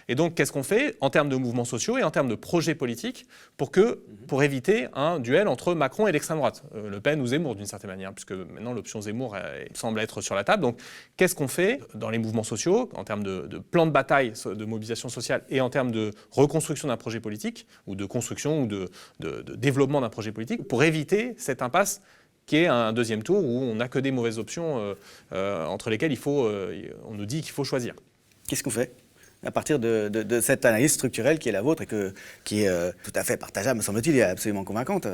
Et donc, qu'est-ce qu'on fait en termes de mouvements sociaux et en termes de projets politiques pour éviter un duel entre Macron et l'extrême droite, Le Pen ou Zemmour d'une certaine manière, puisque maintenant l'option Zemmour semble être sur la table. Donc, qu'est-ce qu'on fait dans les mouvements sociaux en termes de plan de bataille, de mobilisation sociale et en termes de reconstruction d'un projet politique ou de construction ou de développement d'un projet politique pour éviter cette impasse qui est un deuxième tour où on n'a que des mauvaises options entre lesquelles on nous dit qu'il faut choisir. Qu'est-ce qu'on fait à partir de cette analyse structurelle qui est la vôtre et qui est tout à fait partageable, me semble-t-il, et absolument convaincante,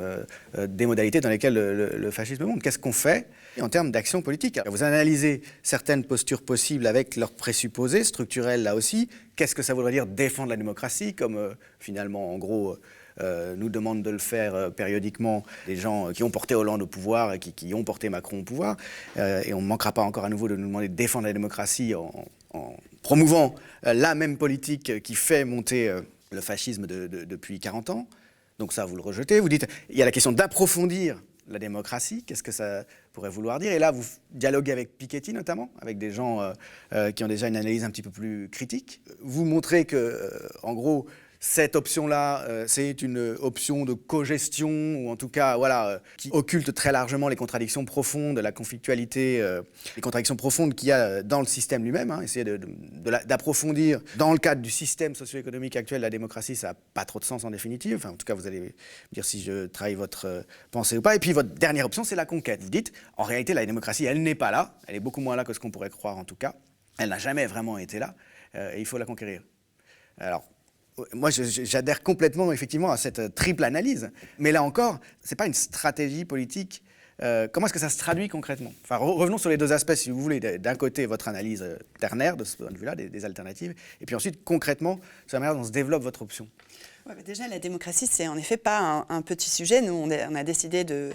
des modalités dans lesquelles le fascisme monte. Qu'est-ce qu'on fait en termes d'action politique? Vous analysez certaines postures possibles avec leurs présupposés structurels là aussi. Qu'est-ce que ça voudrait dire défendre la démocratie, comme finalement, en gros, nous demandent de le faire périodiquement les gens qui ont porté Hollande au pouvoir et qui ont porté Macron au pouvoir. Et on ne manquera pas encore à nouveau de nous demander de défendre la démocratie en promouvant la même politique qui fait monter le fascisme depuis 40 ans. Donc ça, vous le rejetez. Vous dites, il y a la question d'approfondir la démocratie. Qu'est-ce que ça pourrait vouloir dire? Et là, vous dialoguez avec Piketty notamment, avec des gens qui ont déjà une analyse un petit peu plus critique. Vous montrez que, en gros, cette option-là, c'est une option de cogestion, ou en tout cas, voilà, qui occulte très largement les contradictions profondes, la conflictualité, les contradictions profondes qu'il y a dans le système lui-même. Hein. Essayer d'approfondir dans le cadre du système socio-économique actuel la démocratie, ça n'a pas trop de sens en définitive. Enfin, en tout cas, vous allez me dire si je trahis votre pensée ou pas. Et puis, votre dernière option, c'est la conquête. Vous dites, en réalité, la démocratie, elle n'est pas là. Elle est beaucoup moins là que ce qu'on pourrait croire, en tout cas. Elle n'a jamais vraiment été là. Et il faut la conquérir. Alors, moi, j'adhère complètement, effectivement, à cette triple analyse. Mais là encore, ce n'est pas une stratégie politique. Comment est-ce que ça se traduit concrètement? Enfin, revenons sur les deux aspects, si vous voulez. D'un côté, votre analyse ternaire, de ce point de vue-là, des alternatives. Et puis ensuite, concrètement, sur la manière dont se développe votre option. Ouais, déjà, la démocratie, c'est en effet pas un petit sujet. Nous, on a décidé de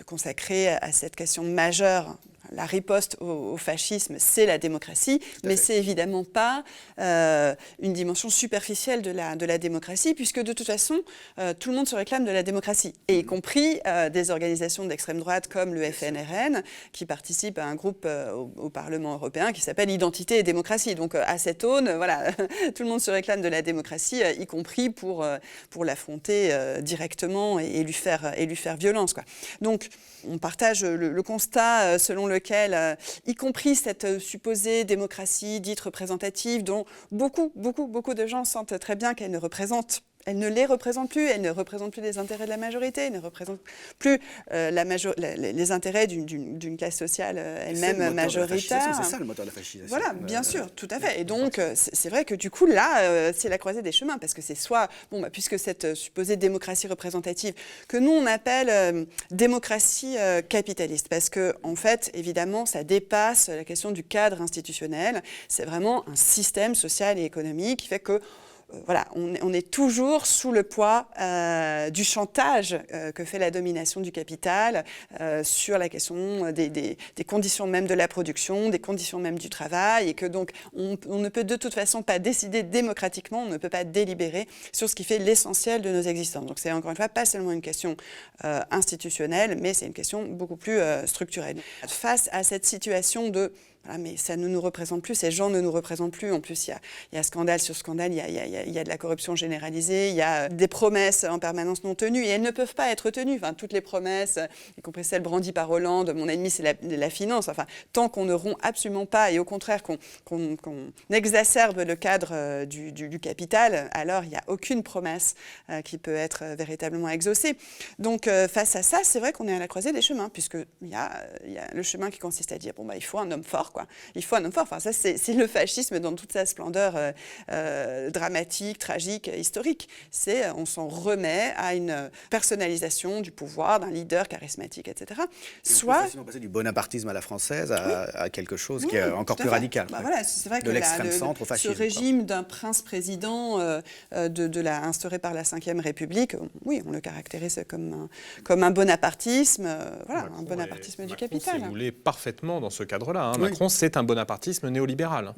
consacrer à cette question majeure. La riposte au fascisme, c'est la démocratie, mais c'est évidemment pas une dimension superficielle de la démocratie, puisque de toute façon, tout le monde se réclame de la démocratie, et y compris des organisations d'extrême droite comme le FNRN, qui participent à un groupe au Parlement européen qui s'appelle Identité et démocratie. Donc à cette aune, voilà, tout le monde se réclame de la démocratie, y compris pour l'affronter directement et lui faire violence, quoi. Donc on partage le constat selon lequel, y compris cette supposée démocratie dite représentative, dont beaucoup de gens sentent très bien qu'elle ne les représente plus, elle ne représente plus les intérêts de la majorité, elle ne représente plus les intérêts d'une classe sociale elle-même majoritaire. C'est ça le moteur de la fascisation. Voilà, bien sûr, tout à fait. Et donc, c'est vrai que du coup, là, c'est la croisée des chemins, parce que c'est soit, puisque cette supposée démocratie représentative, que nous, on appelle démocratie capitaliste, parce que, en fait, évidemment, ça dépasse la question du cadre institutionnel, c'est vraiment un système social et économique qui fait que voilà, on est toujours sous le poids du chantage que fait la domination du capital sur la question des conditions même de la production, des conditions même du travail, et que donc on ne peut de toute façon pas décider démocratiquement, on ne peut pas délibérer sur ce qui fait l'essentiel de nos existences. Donc c'est encore une fois pas seulement une question institutionnelle, mais c'est une question beaucoup plus structurelle. Face à cette situation de voilà, mais ça ne nous représente plus, ces gens ne nous représentent plus. En plus, il y a scandale sur scandale, il y a de la corruption généralisée, il y a des promesses en permanence non tenues, et elles ne peuvent pas être tenues. Enfin, toutes les promesses, y compris celles brandies par Hollande, mon ennemi c'est la finance, enfin, tant qu'on ne rompt absolument pas, et au contraire qu'on exacerbe le cadre du capital, alors il n'y a aucune promesse qui peut être véritablement exaucée. Donc, face à ça, c'est vrai qu'on est à la croisée des chemins, puisqu'il y a le chemin qui consiste à dire, bon, il faut un homme fort, quoi. Il faut un homme fort. Enfin, ça, c'est le fascisme dans toute sa splendeur dramatique, tragique, historique. On s'en remet à une personnalisation du pouvoir, d'un leader charismatique, etc. Soit facilement passer du bonapartisme à la française à quelque chose qui est encore plus radical. Voilà, c'est vrai de l'extrême centre au fascisme. Ce régime d'un prince-président instauré par la Ve République, oui, on le caractérise comme un bonapartisme, un bonapartisme du capital. Si vous voulez, parfaitement dans ce cadre-là. Hein. Macron, c'est un bonapartisme néolibéral.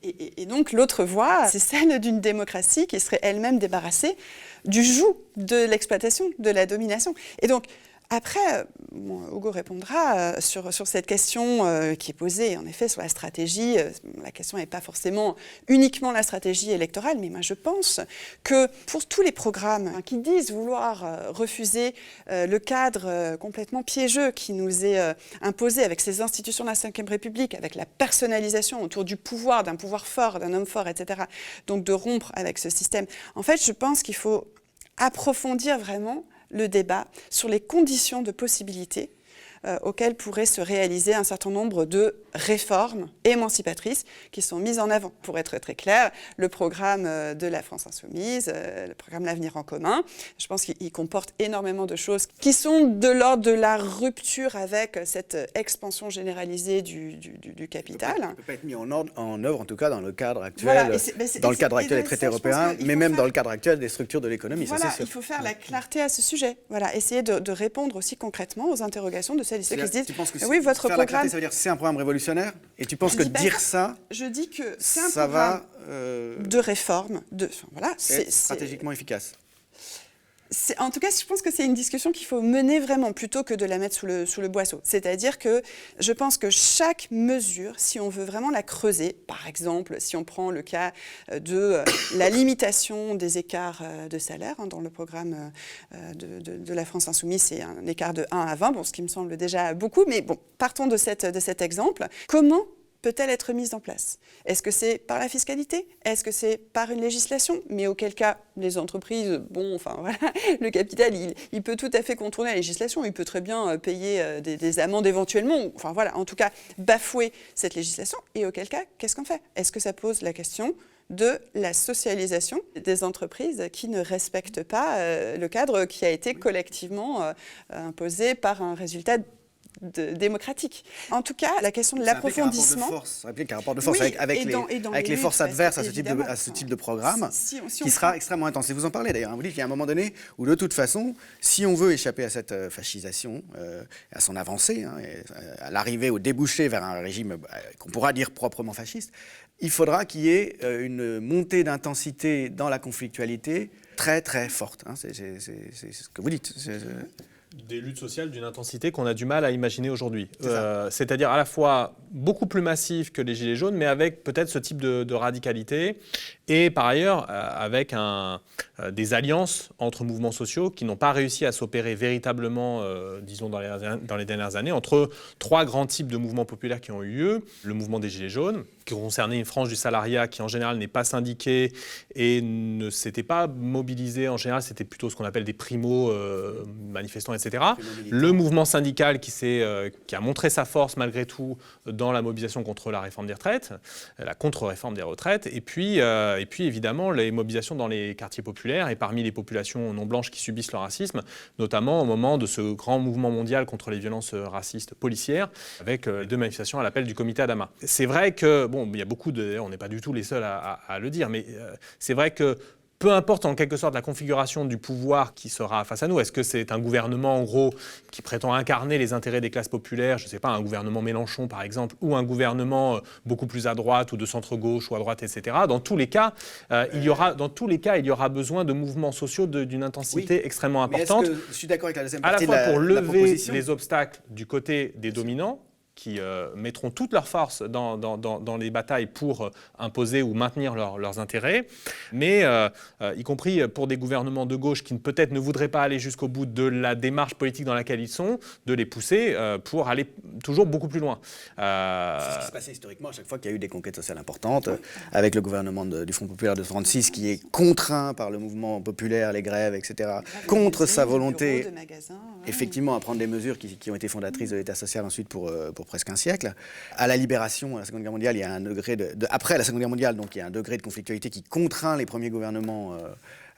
Et donc l'autre voie, c'est celle d'une démocratie qui serait elle-même débarrassée du joug de l'exploitation, de la domination. Et donc, après, Hugo répondra sur cette question qui est posée, en effet, sur la stratégie. La question n'est pas forcément uniquement la stratégie électorale, mais moi je pense que pour tous les programmes qui disent vouloir refuser le cadre complètement piégeux qui nous est imposé avec ces institutions de la Ve République, avec la personnalisation autour du pouvoir, d'un pouvoir fort, d'un homme fort, etc., donc de rompre avec ce système, en fait, je pense qu'il faut approfondir vraiment le débat sur les conditions de possibilité auxquelles pourraient se réaliser un certain nombre de réformes émancipatrices qui sont mises en avant. Pour être très clair, le programme de la France Insoumise, le programme L'Avenir en commun, je pense qu'il comporte énormément de choses qui sont de l'ordre de la rupture avec cette expansion généralisée du capital. Il ne peut pas être mis en œuvre, en tout cas dans le cadre actuel, voilà, dans le cadre actuel des traités européens, mais même dans le cadre actuel des structures de l'économie. Voilà, ça, c'est sûr. il faut faire la clarté à ce sujet. Voilà, essayer de répondre aussi concrètement aux interrogations de celles et ceux qui se disent oui, votre faire programme. La clarté, ça veut dire c'est un programme révolutionnaire, et tu penses que dire ça, je dis que c'est un ça programme va de réforme, être stratégiquement efficace. En tout cas, je pense que c'est une discussion qu'il faut mener vraiment plutôt que de la mettre sous le boisseau. C'est-à-dire que je pense que chaque mesure, si on veut vraiment la creuser, par exemple, si on prend le cas de la limitation des écarts de salaire, dans le programme de la France Insoumise, c'est un écart de 1 à 20, ce qui me semble déjà beaucoup, mais bon, partons de cet exemple. Comment peut-elle être mise en place? Est-ce que c'est par la fiscalité? Est-ce que c'est par une législation? Mais auquel cas, les entreprises, le capital, il peut tout à fait contourner la législation. Il peut très bien payer des amendes éventuellement. En tout cas, bafouer cette législation. Et auquel cas, qu'est-ce qu'on fait? Est-ce que ça pose la question de la socialisation des entreprises qui ne respectent pas le cadre qui a été collectivement imposé par un résultat démocratique. En tout cas, la question de l'approfondissement... Ça implique un rapport de force avec les forces adverses à ce type de programme qui sera extrêmement intense. Et vous en parlez d'ailleurs. Vous dites qu'il y a un moment donné où de toute façon, si on veut échapper à cette fascisation, à son avancée, à l'arrivée au débouché vers un régime qu'on pourra dire proprement fasciste, il faudra qu'il y ait une montée d'intensité dans la conflictualité très très forte. C'est ce que vous dites. Des luttes sociales d'une intensité qu'on a du mal à imaginer aujourd'hui. C'est-à-dire à la fois beaucoup plus massif que les Gilets jaunes, mais avec peut-être ce type de radicalité. Et par ailleurs, avec des alliances entre mouvements sociaux qui n'ont pas réussi à s'opérer véritablement, disons, dans les dernières années, entre trois grands types de mouvements populaires qui ont eu lieu. Le mouvement des Gilets jaunes, qui concernait une frange du salariat qui en général n'est pas syndiquée et ne s'était pas mobilisée. En général, c'était plutôt ce qu'on appelle des manifestants, etc. Le mouvement syndical qui a montré sa force malgré tout dans la mobilisation contre la réforme des retraites, la contre-réforme des retraites, et puis évidemment les mobilisations dans les quartiers populaires et parmi les populations non blanches qui subissent le racisme, notamment au moment de ce grand mouvement mondial contre les violences racistes policières, avec les 2 manifestations à l'appel du comité Adama. C'est vrai que, il y a beaucoup de... On n'est pas du tout les seuls à le dire, mais c'est vrai que peu importe en quelque sorte la configuration du pouvoir qui sera face à nous, est-ce que c'est un gouvernement en gros qui prétend incarner les intérêts des classes populaires, je ne sais pas, un gouvernement Mélenchon par exemple, ou un gouvernement beaucoup plus à droite ou de centre-gauche ou à droite, etc. Dans tous les cas, il y aura besoin de mouvements sociaux d'une intensité extrêmement importante. Je suis d'accord avec la deuxième à la partie fois de pour la lever proposition. les obstacles du côté des dominants, qui mettront toute leur force dans les batailles pour imposer ou maintenir leurs intérêts, mais y compris pour des gouvernements de gauche qui peut-être ne voudraient pas aller jusqu'au bout de la démarche politique dans laquelle ils sont, de les pousser pour aller toujours beaucoup plus loin. C'est ce qui se passait historiquement à chaque fois qu'il y a eu des conquêtes sociales importantes, avec le gouvernement du Front populaire de 1936 qui est contraint par le mouvement populaire, les grèves, etc., contre sa volonté, effectivement, à prendre des mesures qui ont été fondatrices de l'État social ensuite pour presque un siècle. À la libération, à la Seconde Guerre mondiale, il y a un degré après la Seconde Guerre mondiale, donc il y a un degré de conflictualité qui contraint les premiers gouvernements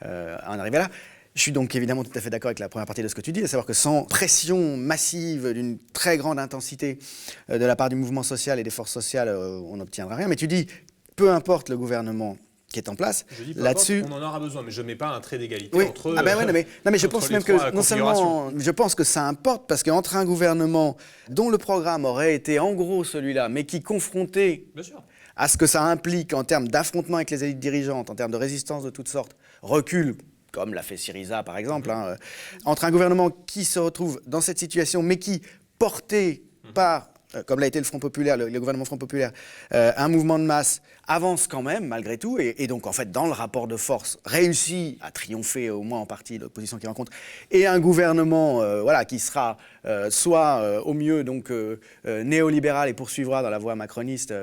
à en arriver là. Je suis donc évidemment tout à fait d'accord avec la première partie de ce que tu dis, à savoir que sans pression massive d'une très grande intensité de la part du mouvement social et des forces sociales, on n'obtiendra rien. Mais tu dis, peu importe le gouvernement qui est en place, là-dessus... On en aura besoin, mais je ne mets pas un trait d'égalité entre... mais je pense même que non seulement... Je pense que ça importe, parce qu'entre un gouvernement dont le programme aurait été en gros celui-là, mais qui confronté à ce que ça implique en termes d'affrontement avec les élites dirigeantes, en termes de résistance de toutes sortes, recule, comme l'a fait Syriza par exemple, entre un gouvernement qui se retrouve dans cette situation, mais qui, porté par... comme l'a été le Front populaire, le gouvernement Front populaire, un mouvement de masse avance quand même, malgré tout, et donc, en fait, dans le rapport de force, réussit à triompher, au moins en partie, de l'opposition qu'il rencontre, et un gouvernement qui sera soit, au mieux, donc, néolibéral et poursuivra dans la voie macroniste,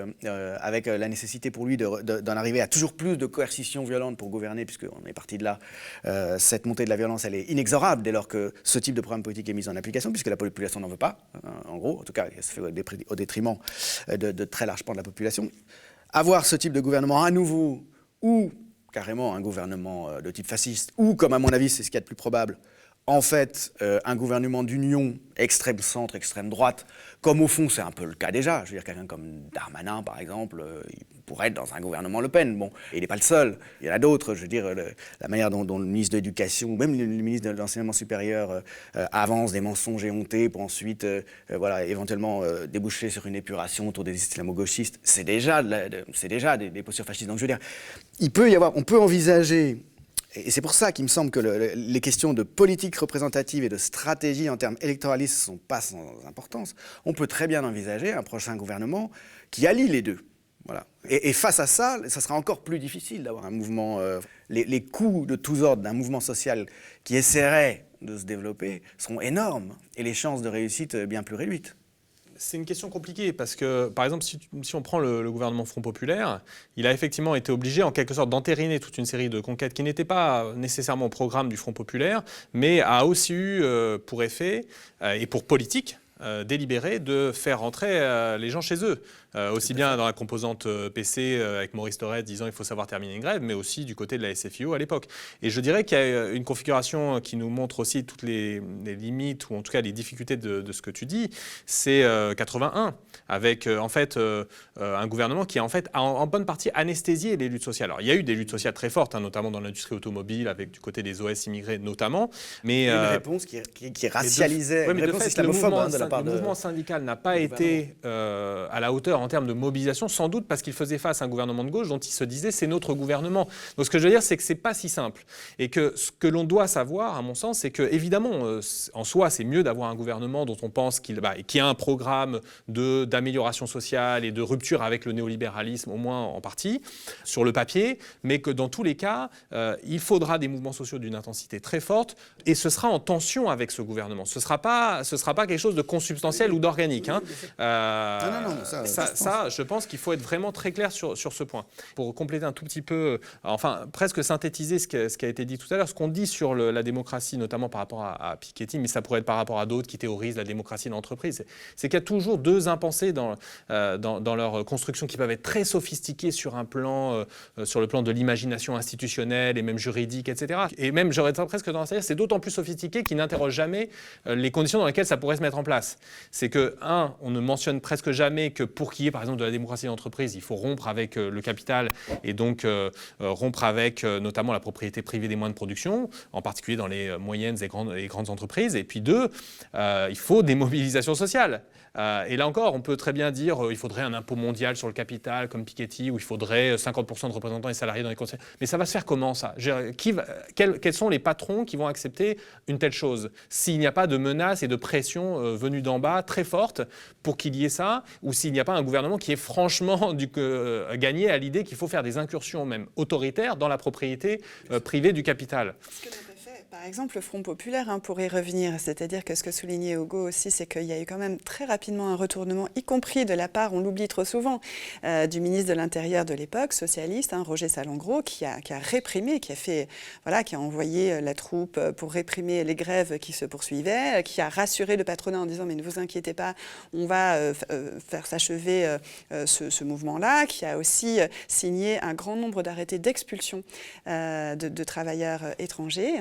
avec la nécessité pour lui d'en arriver à toujours plus de coercition violente pour gouverner, puisqu'on est parti de là. Cette montée de la violence, elle est inexorable dès lors que ce type de programme politique est mis en application, puisque la population n'en veut pas, en gros, en tout cas, ça se fait au détriment de très larges pans de la population. Avoir ce type de gouvernement à nouveau, ou carrément un gouvernement de type fasciste, ou, comme à mon avis c'est ce qu'il y a de plus probable, en fait, un gouvernement d'union extrême-centre, extrême-droite, comme au fond c'est un peu le cas déjà. Je veux dire, quelqu'un comme Darmanin, par exemple, il pourrait être dans un gouvernement Le Pen. Bon, et il n'est pas le seul. Il y en a d'autres. Je veux dire, la manière dont le ministre de l'Éducation, ou même le ministre de l'Enseignement supérieur, avance des mensonges éhontés pour ensuite, éventuellement déboucher sur une épuration autour des islamo-gauchistes, c'est déjà des postures fascistes. Donc je veux dire, on peut envisager... Et c'est pour ça qu'il me semble que les questions de politique représentative et de stratégie en termes électoralistes ne sont pas sans importance. On peut très bien envisager un prochain gouvernement qui allie les deux. Voilà. Et face à ça, ça sera encore plus difficile d'avoir un mouvement... les coûts de tous ordres d'un mouvement social qui essaierait de se développer seront énormes et les chances de réussite bien plus réduites. C'est une question compliquée parce que, par exemple, si on prend le gouvernement Front populaire, il a effectivement été obligé, en quelque sorte, d'entériner toute une série de conquêtes qui n'étaient pas nécessairement au programme du Front populaire, mais a aussi eu pour effet et pour politique délibéré de faire rentrer les gens chez eux. Aussi bien dans la composante PC avec Maurice Thorez disant il faut savoir terminer une grève, mais aussi du côté de la SFIO à l'époque. Et je dirais qu'il y a une configuration qui nous montre aussi toutes les limites, ou en tout cas les difficultés de ce que tu dis, c'est 81, avec en fait un gouvernement qui a en fait en bonne partie anesthésié les luttes sociales. Alors il y a eu des luttes sociales très fortes, notamment dans l'industrie automobile, avec du côté des OS immigrés notamment. Mais une réponse qui racialisait, une réponse islamophobe de la part le mouvement syndical n'a pas été à la hauteur en termes de mobilisation, sans doute parce qu'il faisait face à un gouvernement de gauche dont il se disait c'est notre gouvernement. Donc ce que je veux dire, c'est que c'est pas si simple. Et que ce que l'on doit savoir, à mon sens, c'est que évidemment, en soi, c'est mieux d'avoir un gouvernement dont on pense qu'il a un programme d'amélioration sociale et de rupture avec le néolibéralisme, au moins en partie, sur le papier, mais que dans tous les cas, il faudra des mouvements sociaux d'une intensité très forte, et ce sera en tension avec ce gouvernement. Ce sera pas quelque chose de consubstantiel ou d'organique. Non, ça Ça, je pense qu'il faut être vraiment très clair sur ce point. Pour compléter un tout petit peu, enfin presque synthétiser ce qui a été dit tout à l'heure, ce qu'on dit sur la démocratie, notamment par rapport à Piketty, mais ça pourrait être par rapport à d'autres qui théorisent la démocratie d'entreprise, c'est qu'il y a toujours deux impensés dans leur construction qui peuvent être très sophistiquées sur le plan de l'imagination institutionnelle et même juridique, etc. Et même, j'aurais presque tendance à dire, c'est d'autant plus sophistiqué qu'ils n'interrogent jamais les conditions dans lesquelles ça pourrait se mettre en place. C'est que, on ne mentionne presque jamais que pour qu'il y ait, par exemple, de la démocratie d'entreprise, il faut rompre avec le capital et donc rompre avec notamment la propriété privée des moyens de production, en particulier dans les moyennes et grandes entreprises. Et puis deux, il faut des mobilisations sociales. Et là encore, on peut très bien dire qu'il faudrait un impôt mondial sur le capital, comme Piketty, ou il faudrait 50% de représentants et salariés dans les conseils. Mais ça va se faire comment, ça ? Quels sont les patrons qui vont accepter une telle chose ? S'il n'y a pas de menaces et de pression venues d'en bas très fortes pour qu'il y ait ça, ou s'il n'y a pas un gouvernement qui est franchement gagné à l'idée qu'il faut faire des incursions même autoritaires dans la propriété privée du capital. Par exemple, le Front populaire, pour y revenir, c'est-à-dire que ce que soulignait Hugo aussi, c'est qu'il y a eu quand même très rapidement un retournement, y compris de la part, on l'oublie trop souvent, du ministre de l'Intérieur de l'époque, socialiste, Roger Salengro, qui a réprimé, qui a envoyé la troupe pour réprimer les grèves qui se poursuivaient, qui a rassuré le patronat en disant « mais ne vous inquiétez pas, on va faire s'achever ce mouvement-là », qui a aussi signé un grand nombre d'arrêtés d'expulsion de travailleurs étrangers.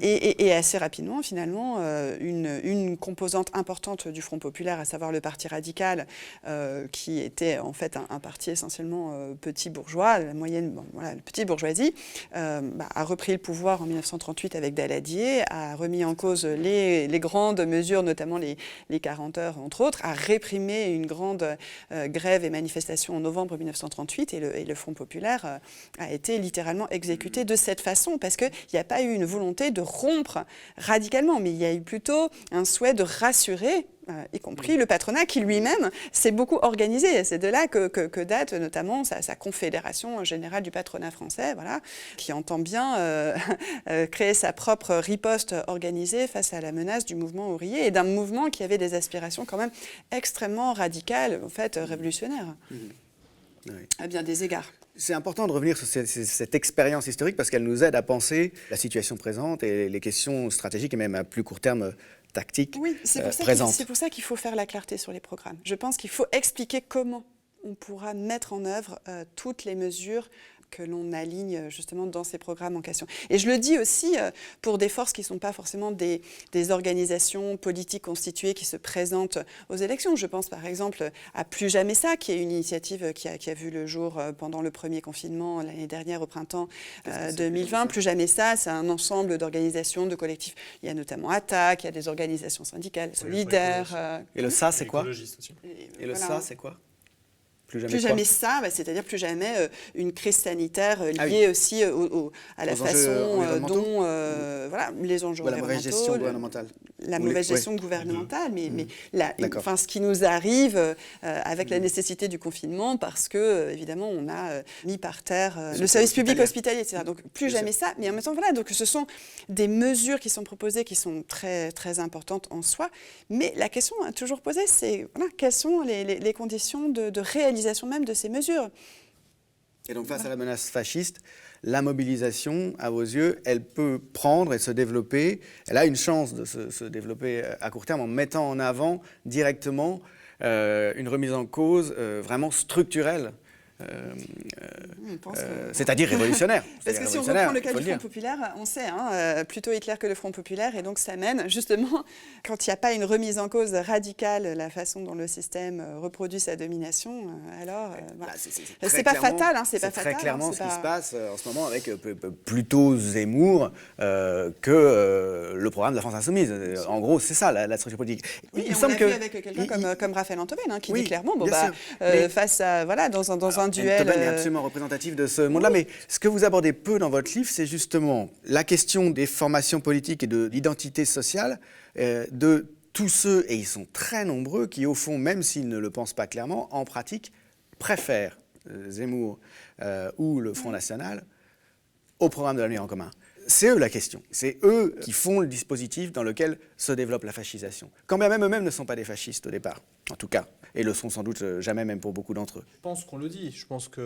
Et assez rapidement, finalement, une composante importante du Front populaire, à savoir le Parti radical, qui était en fait un parti essentiellement petit bourgeois, la petite bourgeoisie, a repris le pouvoir en 1938 avec Daladier, a remis en cause les grandes mesures, notamment les 40 heures, entre autres, a réprimé une grande grève et manifestation en novembre 1938, et le Front populaire a été littéralement exécuté de cette façon, parce qu'il n'y a pas eu une volonté de rompre radicalement, mais il y a eu plutôt un souhait de rassurer, y compris le patronat qui lui-même s'est beaucoup organisé. C'est de là que date notamment sa confédération générale du patronat français, qui entend bien créer sa propre riposte organisée face à la menace du mouvement ouvrier et d'un mouvement qui avait des aspirations quand même extrêmement radicales, en fait révolutionnaires, à bien des égards. C'est important de revenir sur cette expérience historique parce qu'elle nous aide à penser la situation présente et les questions stratégiques et même à plus court terme tactiques présentes. C'est pour ça qu'il faut faire la clarté sur les programmes. Je pense qu'il faut expliquer comment on pourra mettre en œuvre toutes les mesures que l'on aligne justement dans ces programmes en question. Et je le dis aussi pour des forces qui ne sont pas forcément des organisations politiques constituées qui se présentent aux élections. Je pense par exemple à Plus Jamais Ça, qui est une initiative qui a vu le jour pendant le premier confinement l'année dernière au printemps 2020. Plus Jamais Ça, c'est un ensemble d'organisations, de collectifs. Il y a notamment Attaque, il y a des organisations syndicales, solidaires. Et le Ça, c'est quoi ? Et le voilà. Ça, c'est quoi ? Plus jamais ça, c'est-à-dire plus jamais une crise sanitaire liée aussi à la façon dont les enjeux la mauvaise gestion gouvernementale. La mauvaise gestion gouvernementale, mais ce qui nous arrive avec la nécessité du confinement, parce que évidemment on a mis par terre le service public hospitalier, etc. Donc plus jamais ça, mais en même temps donc ce sont des mesures qui sont proposées qui sont très très importantes en soi, mais la question à toujours poser, c'est quelles sont les conditions de réalisation même de ces mesures. Et donc face à la menace fasciste, la mobilisation, à vos yeux, elle peut prendre et se développer, elle a une chance de se développer à court terme en mettant en avant directement une remise en cause vraiment structurelle. C'est-à-dire révolutionnaire. Parce que si on reprend le cas du Front populaire, on sait, plutôt Hitler que le Front populaire, et donc ça mène justement, quand il n'y a pas une remise en cause radicale, la façon dont le système reproduit sa domination, alors c'est pas fatal, c'est pas fatal. Très clairement ce qui se passe en ce moment avec plutôt Zemmour que le programme de la France Insoumise. En gros, c'est ça la structure politique. Oui, on l'a vu avec quelqu'un comme Raphaël Antoven, qui dit clairement, face à dans un duel. Antoven est absolument représentatif de ce monde-là, mais ce que vous abordez peu dans votre livre, c'est justement la question des formations politiques et de l'identité sociale de tous ceux, et ils sont très nombreux, qui au fond, même s'ils ne le pensent pas clairement, en pratique, préfèrent Zemmour ou le Front National au programme de l'avenir en commun. c'est eux la question. C'est eux qui font le dispositif dans lequel se développe la fascisation. Quand bien même eux-mêmes ne sont pas des fascistes au départ, en tout cas, et le sont sans doute jamais même pour beaucoup d'entre eux. Je pense qu'on le dit. Je pense qu'on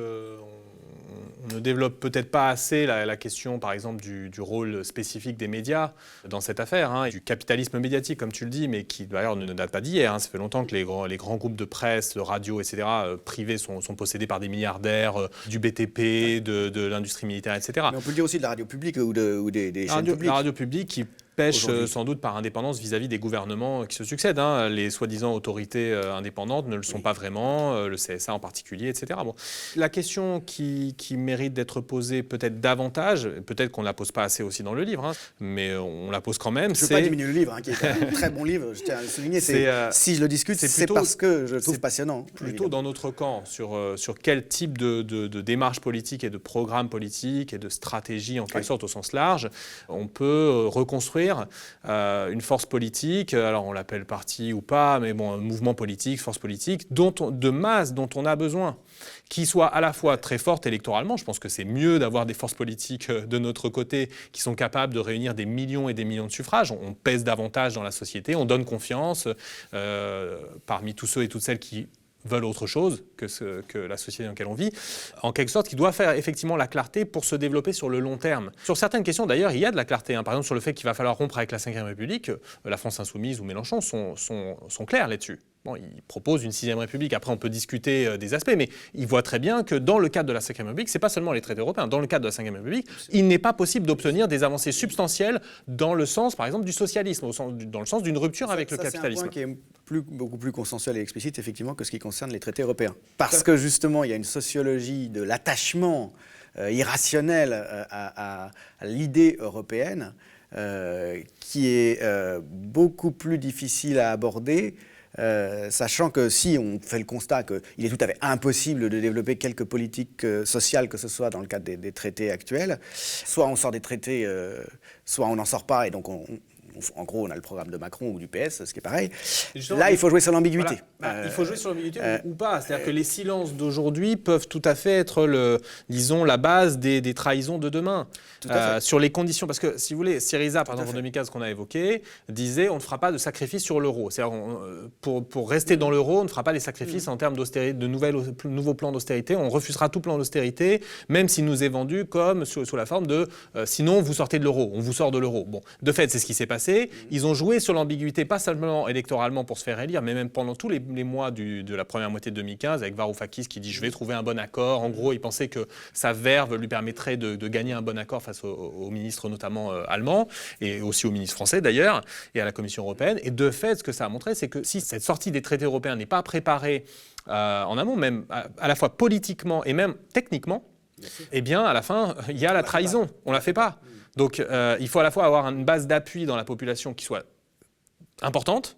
ne développe peut-être pas assez la question, par exemple, du rôle spécifique des médias dans cette affaire, hein, et du capitalisme médiatique, comme tu le dis, mais qui d'ailleurs ne date pas d'hier. Hein. Ça fait longtemps que les grands groupes de presse, de radio, etc., privés sont possédés par des milliardaires, du BTP, de l'industrie militaire, etc. Mais on peut le dire aussi de la radio publique ou des chaînes publiques. La radio publique qui pêche sans doute par indépendance vis-à-vis des gouvernements qui se succèdent. Hein. Les soi-disant autorités indépendantes ne le sont pas vraiment, le CSA en particulier, etc. Bon. La question qui mérite d'être posée peut-être davantage, peut-être qu'on ne la pose pas assez aussi dans le livre, hein, mais on la pose quand même. Je ne veux pas diminuer le livre, hein, qui est un très bon livre, je tiens à le souligner. Si je le discute, c'est parce que je le trouve passionnant. Plutôt évidemment. dans notre camp, sur quel type de démarche politique et de programme politique et de stratégie, en quelque sorte, au sens large, on peut reconstruire une force politique, alors on l'appelle parti ou pas, mais bon, un mouvement politique, force politique, de masse dont on a besoin, qui soit à la fois très forte électoralement. Je pense que c'est mieux d'avoir des forces politiques de notre côté qui sont capables de réunir des millions et des millions de suffrages. On pèse davantage dans la société, on donne confiance parmi tous ceux et toutes celles qui veulent autre chose que la société dans laquelle on vit, en quelque sorte, qui doit faire effectivement la clarté pour se développer sur le long terme. Sur certaines questions, d'ailleurs, il y a de la clarté. Hein. Par exemple, sur le fait qu'il va falloir rompre avec la Ve République, la France Insoumise ou Mélenchon sont clairs là-dessus. Bon, ils proposent une 6e République. Après, on peut discuter des aspects, mais ils voient très bien que dans le cadre de la 5e République, c'est pas seulement les traités européens. Dans le cadre de la 5e République, il n'est pas possible d'obtenir des avancées substantielles dans le sens, par exemple, du socialisme, dans le sens d'une rupture avec le capitalisme. C'est un point qui est beaucoup plus consensuel et explicite, effectivement, que ce qui concerne les traités européens. Parce que, justement, il y a une sociologie de l'attachement irrationnel à l'idée européenne qui est beaucoup plus difficile à aborder. Sachant que si on fait le constat qu'il est tout à fait impossible de développer quelque politique sociale que ce soit dans le cadre des traités actuels, soit on sort des traités, soit on n'en sort pas, et donc en gros on a le programme de Macron ou du PS, ce qui est pareil. Là, il faut jouer sur l'ambiguïté. Voilà. Il faut jouer sur l'ambiguïté ou pas. C'est-à-dire que les silences d'aujourd'hui peuvent tout à fait être, disons, la base des trahisons de demain. Sur les conditions, parce que si vous voulez, Syriza, par exemple, en 2015, qu'on a évoqué, disait on ne fera pas de sacrifice sur l'euro. C'est-à-dire pour rester dans l'euro, on ne fera pas des sacrifices en termes d'austérité, de nouveaux plans d'austérité. On refusera tout plan d'austérité, même s'il nous est vendu comme sous la forme de sinon vous sortez de l'euro, on vous sort de l'euro. Bon, de fait, c'est ce qui s'est passé. Ils ont joué sur l'ambiguïté, pas seulement électoralement pour se faire élire, mais même pendant tous les mois de la première moitié de 2015, avec Varoufakis qui dit « je vais trouver un bon accord ». En gros, il pensait que sa verve lui permettrait de gagner un bon accord face aux ministres notamment allemands, et aussi aux ministres français d'ailleurs, et à la Commission européenne. Et de fait, ce que ça a montré, c'est que si cette sortie des traités européens n'est pas préparée en amont, même à la fois politiquement et même techniquement, eh bien, à la fin, il y a la trahison. On ne la fait pas. Donc, il faut à la fois avoir une base d'appui dans la population qui soit importante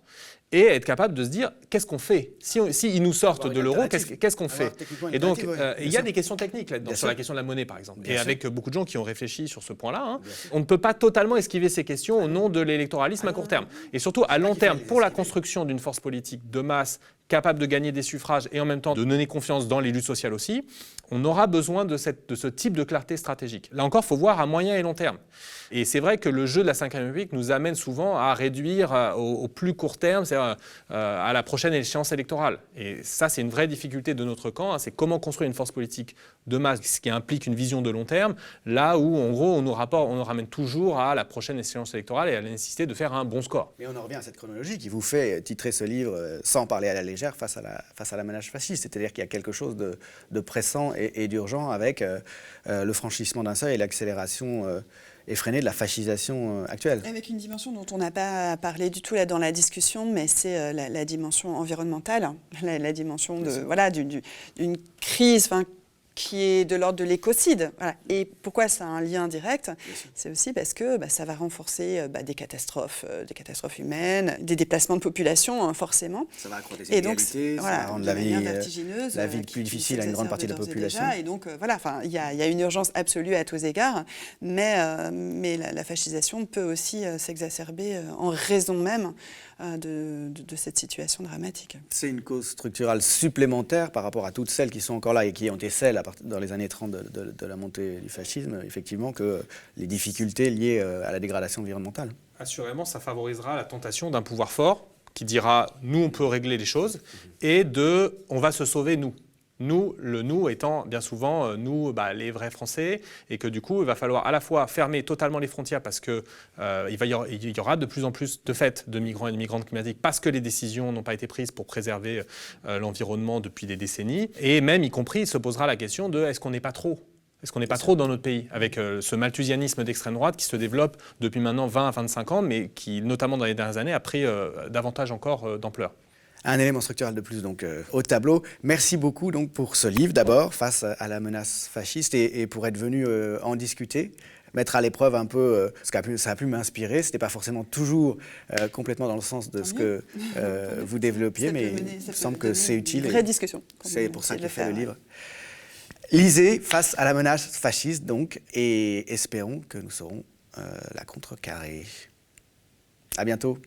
et être capable de se dire qu'est-ce qu'on fait si ils nous sortent de l'euro, qu'est-ce qu'on fait. Et donc, il y a des questions techniques là-dedans, sur la question de la monnaie, par exemple. Et avec beaucoup de gens qui ont réfléchi sur ce point-là, hein, on ne peut pas totalement esquiver ces questions au nom de l'électoralisme à court terme. Et surtout, à long terme, pour la construction d'une force politique de masse capable de gagner des suffrages et en même temps de donner confiance dans les luttes sociales aussi, on aura besoin de ce type de clarté stratégique. Là encore, il faut voir à moyen et long terme. Et c'est vrai que le jeu de la Ve République nous amène souvent à réduire au plus court terme, c'est-à-dire à la prochaine échéance électorale. Et ça, c'est une vraie difficulté de notre camp, hein, c'est comment construire une force politique de masse, ce qui implique une vision de long terme, là où, en gros, on nous ramène toujours à la prochaine échéance électorale et à la nécessité de faire un bon score. Mais on en revient à cette chronologie qui vous fait titrer ce livre sans parler à la légère face à la menace fasciste. C'est-à-dire qu'il y a quelque chose de pressant et d'urgent avec le franchissement d'un seuil et l'accélération effrénée de la fascisation actuelle. Avec une dimension dont on n'a pas parlé du tout là dans la discussion, mais c'est la dimension environnementale, la dimension d'une crise qui est de l'ordre de l'écocide. Voilà. Et pourquoi ça a un lien direct ? C'est aussi parce que ça va renforcer des catastrophes humaines, des déplacements de population, hein, forcément. Ça va accroître les inégalités, ça va rendre la vie plus difficile à une grande partie de la population. Et donc, il y a une urgence absolue à tous égards, mais la fascisation peut aussi s'exacerber en raison même de cette situation dramatique. C'est une cause structurelle supplémentaire par rapport à toutes celles qui sont encore là et qui ont été celles dans les années 30 de la montée du fascisme, effectivement, que les difficultés liées à la dégradation environnementale. Assurément, ça favorisera la tentation d'un pouvoir fort qui dira « nous, on peut régler les choses » et de « on va se sauver, nous ». Nous, le nous étant bien souvent nous, les vrais Français, et que du coup, il va falloir à la fois fermer totalement les frontières parce qu'il y aura de plus en plus de fait de migrants et de migrantes climatiques parce que les décisions n'ont pas été prises pour préserver l'environnement depuis des décennies. Et même, y compris, il se posera la question de est-ce qu'on n'est pas trop ? Est-ce qu'on n'est pas trop dans notre pays, avec ce malthusianisme d'extrême droite qui se développe depuis maintenant 20 à 25 ans, mais qui, notamment dans les dernières années, a pris davantage encore d'ampleur. Un élément structurel de plus donc au tableau. Merci beaucoup donc pour ce livre d'abord, Face à la menace fasciste, et pour être venu en discuter, mettre à l'épreuve un peu ce que ça a pu m'inspirer. C'était pas forcément toujours complètement dans le sens de ce que vous développiez, mais il me semble que c'est utile. Une vraie discussion. C'est pour ça qu'il fait le livre. Lisez Face à la menace fasciste donc, et espérons que nous saurons la contrecarrer. À bientôt.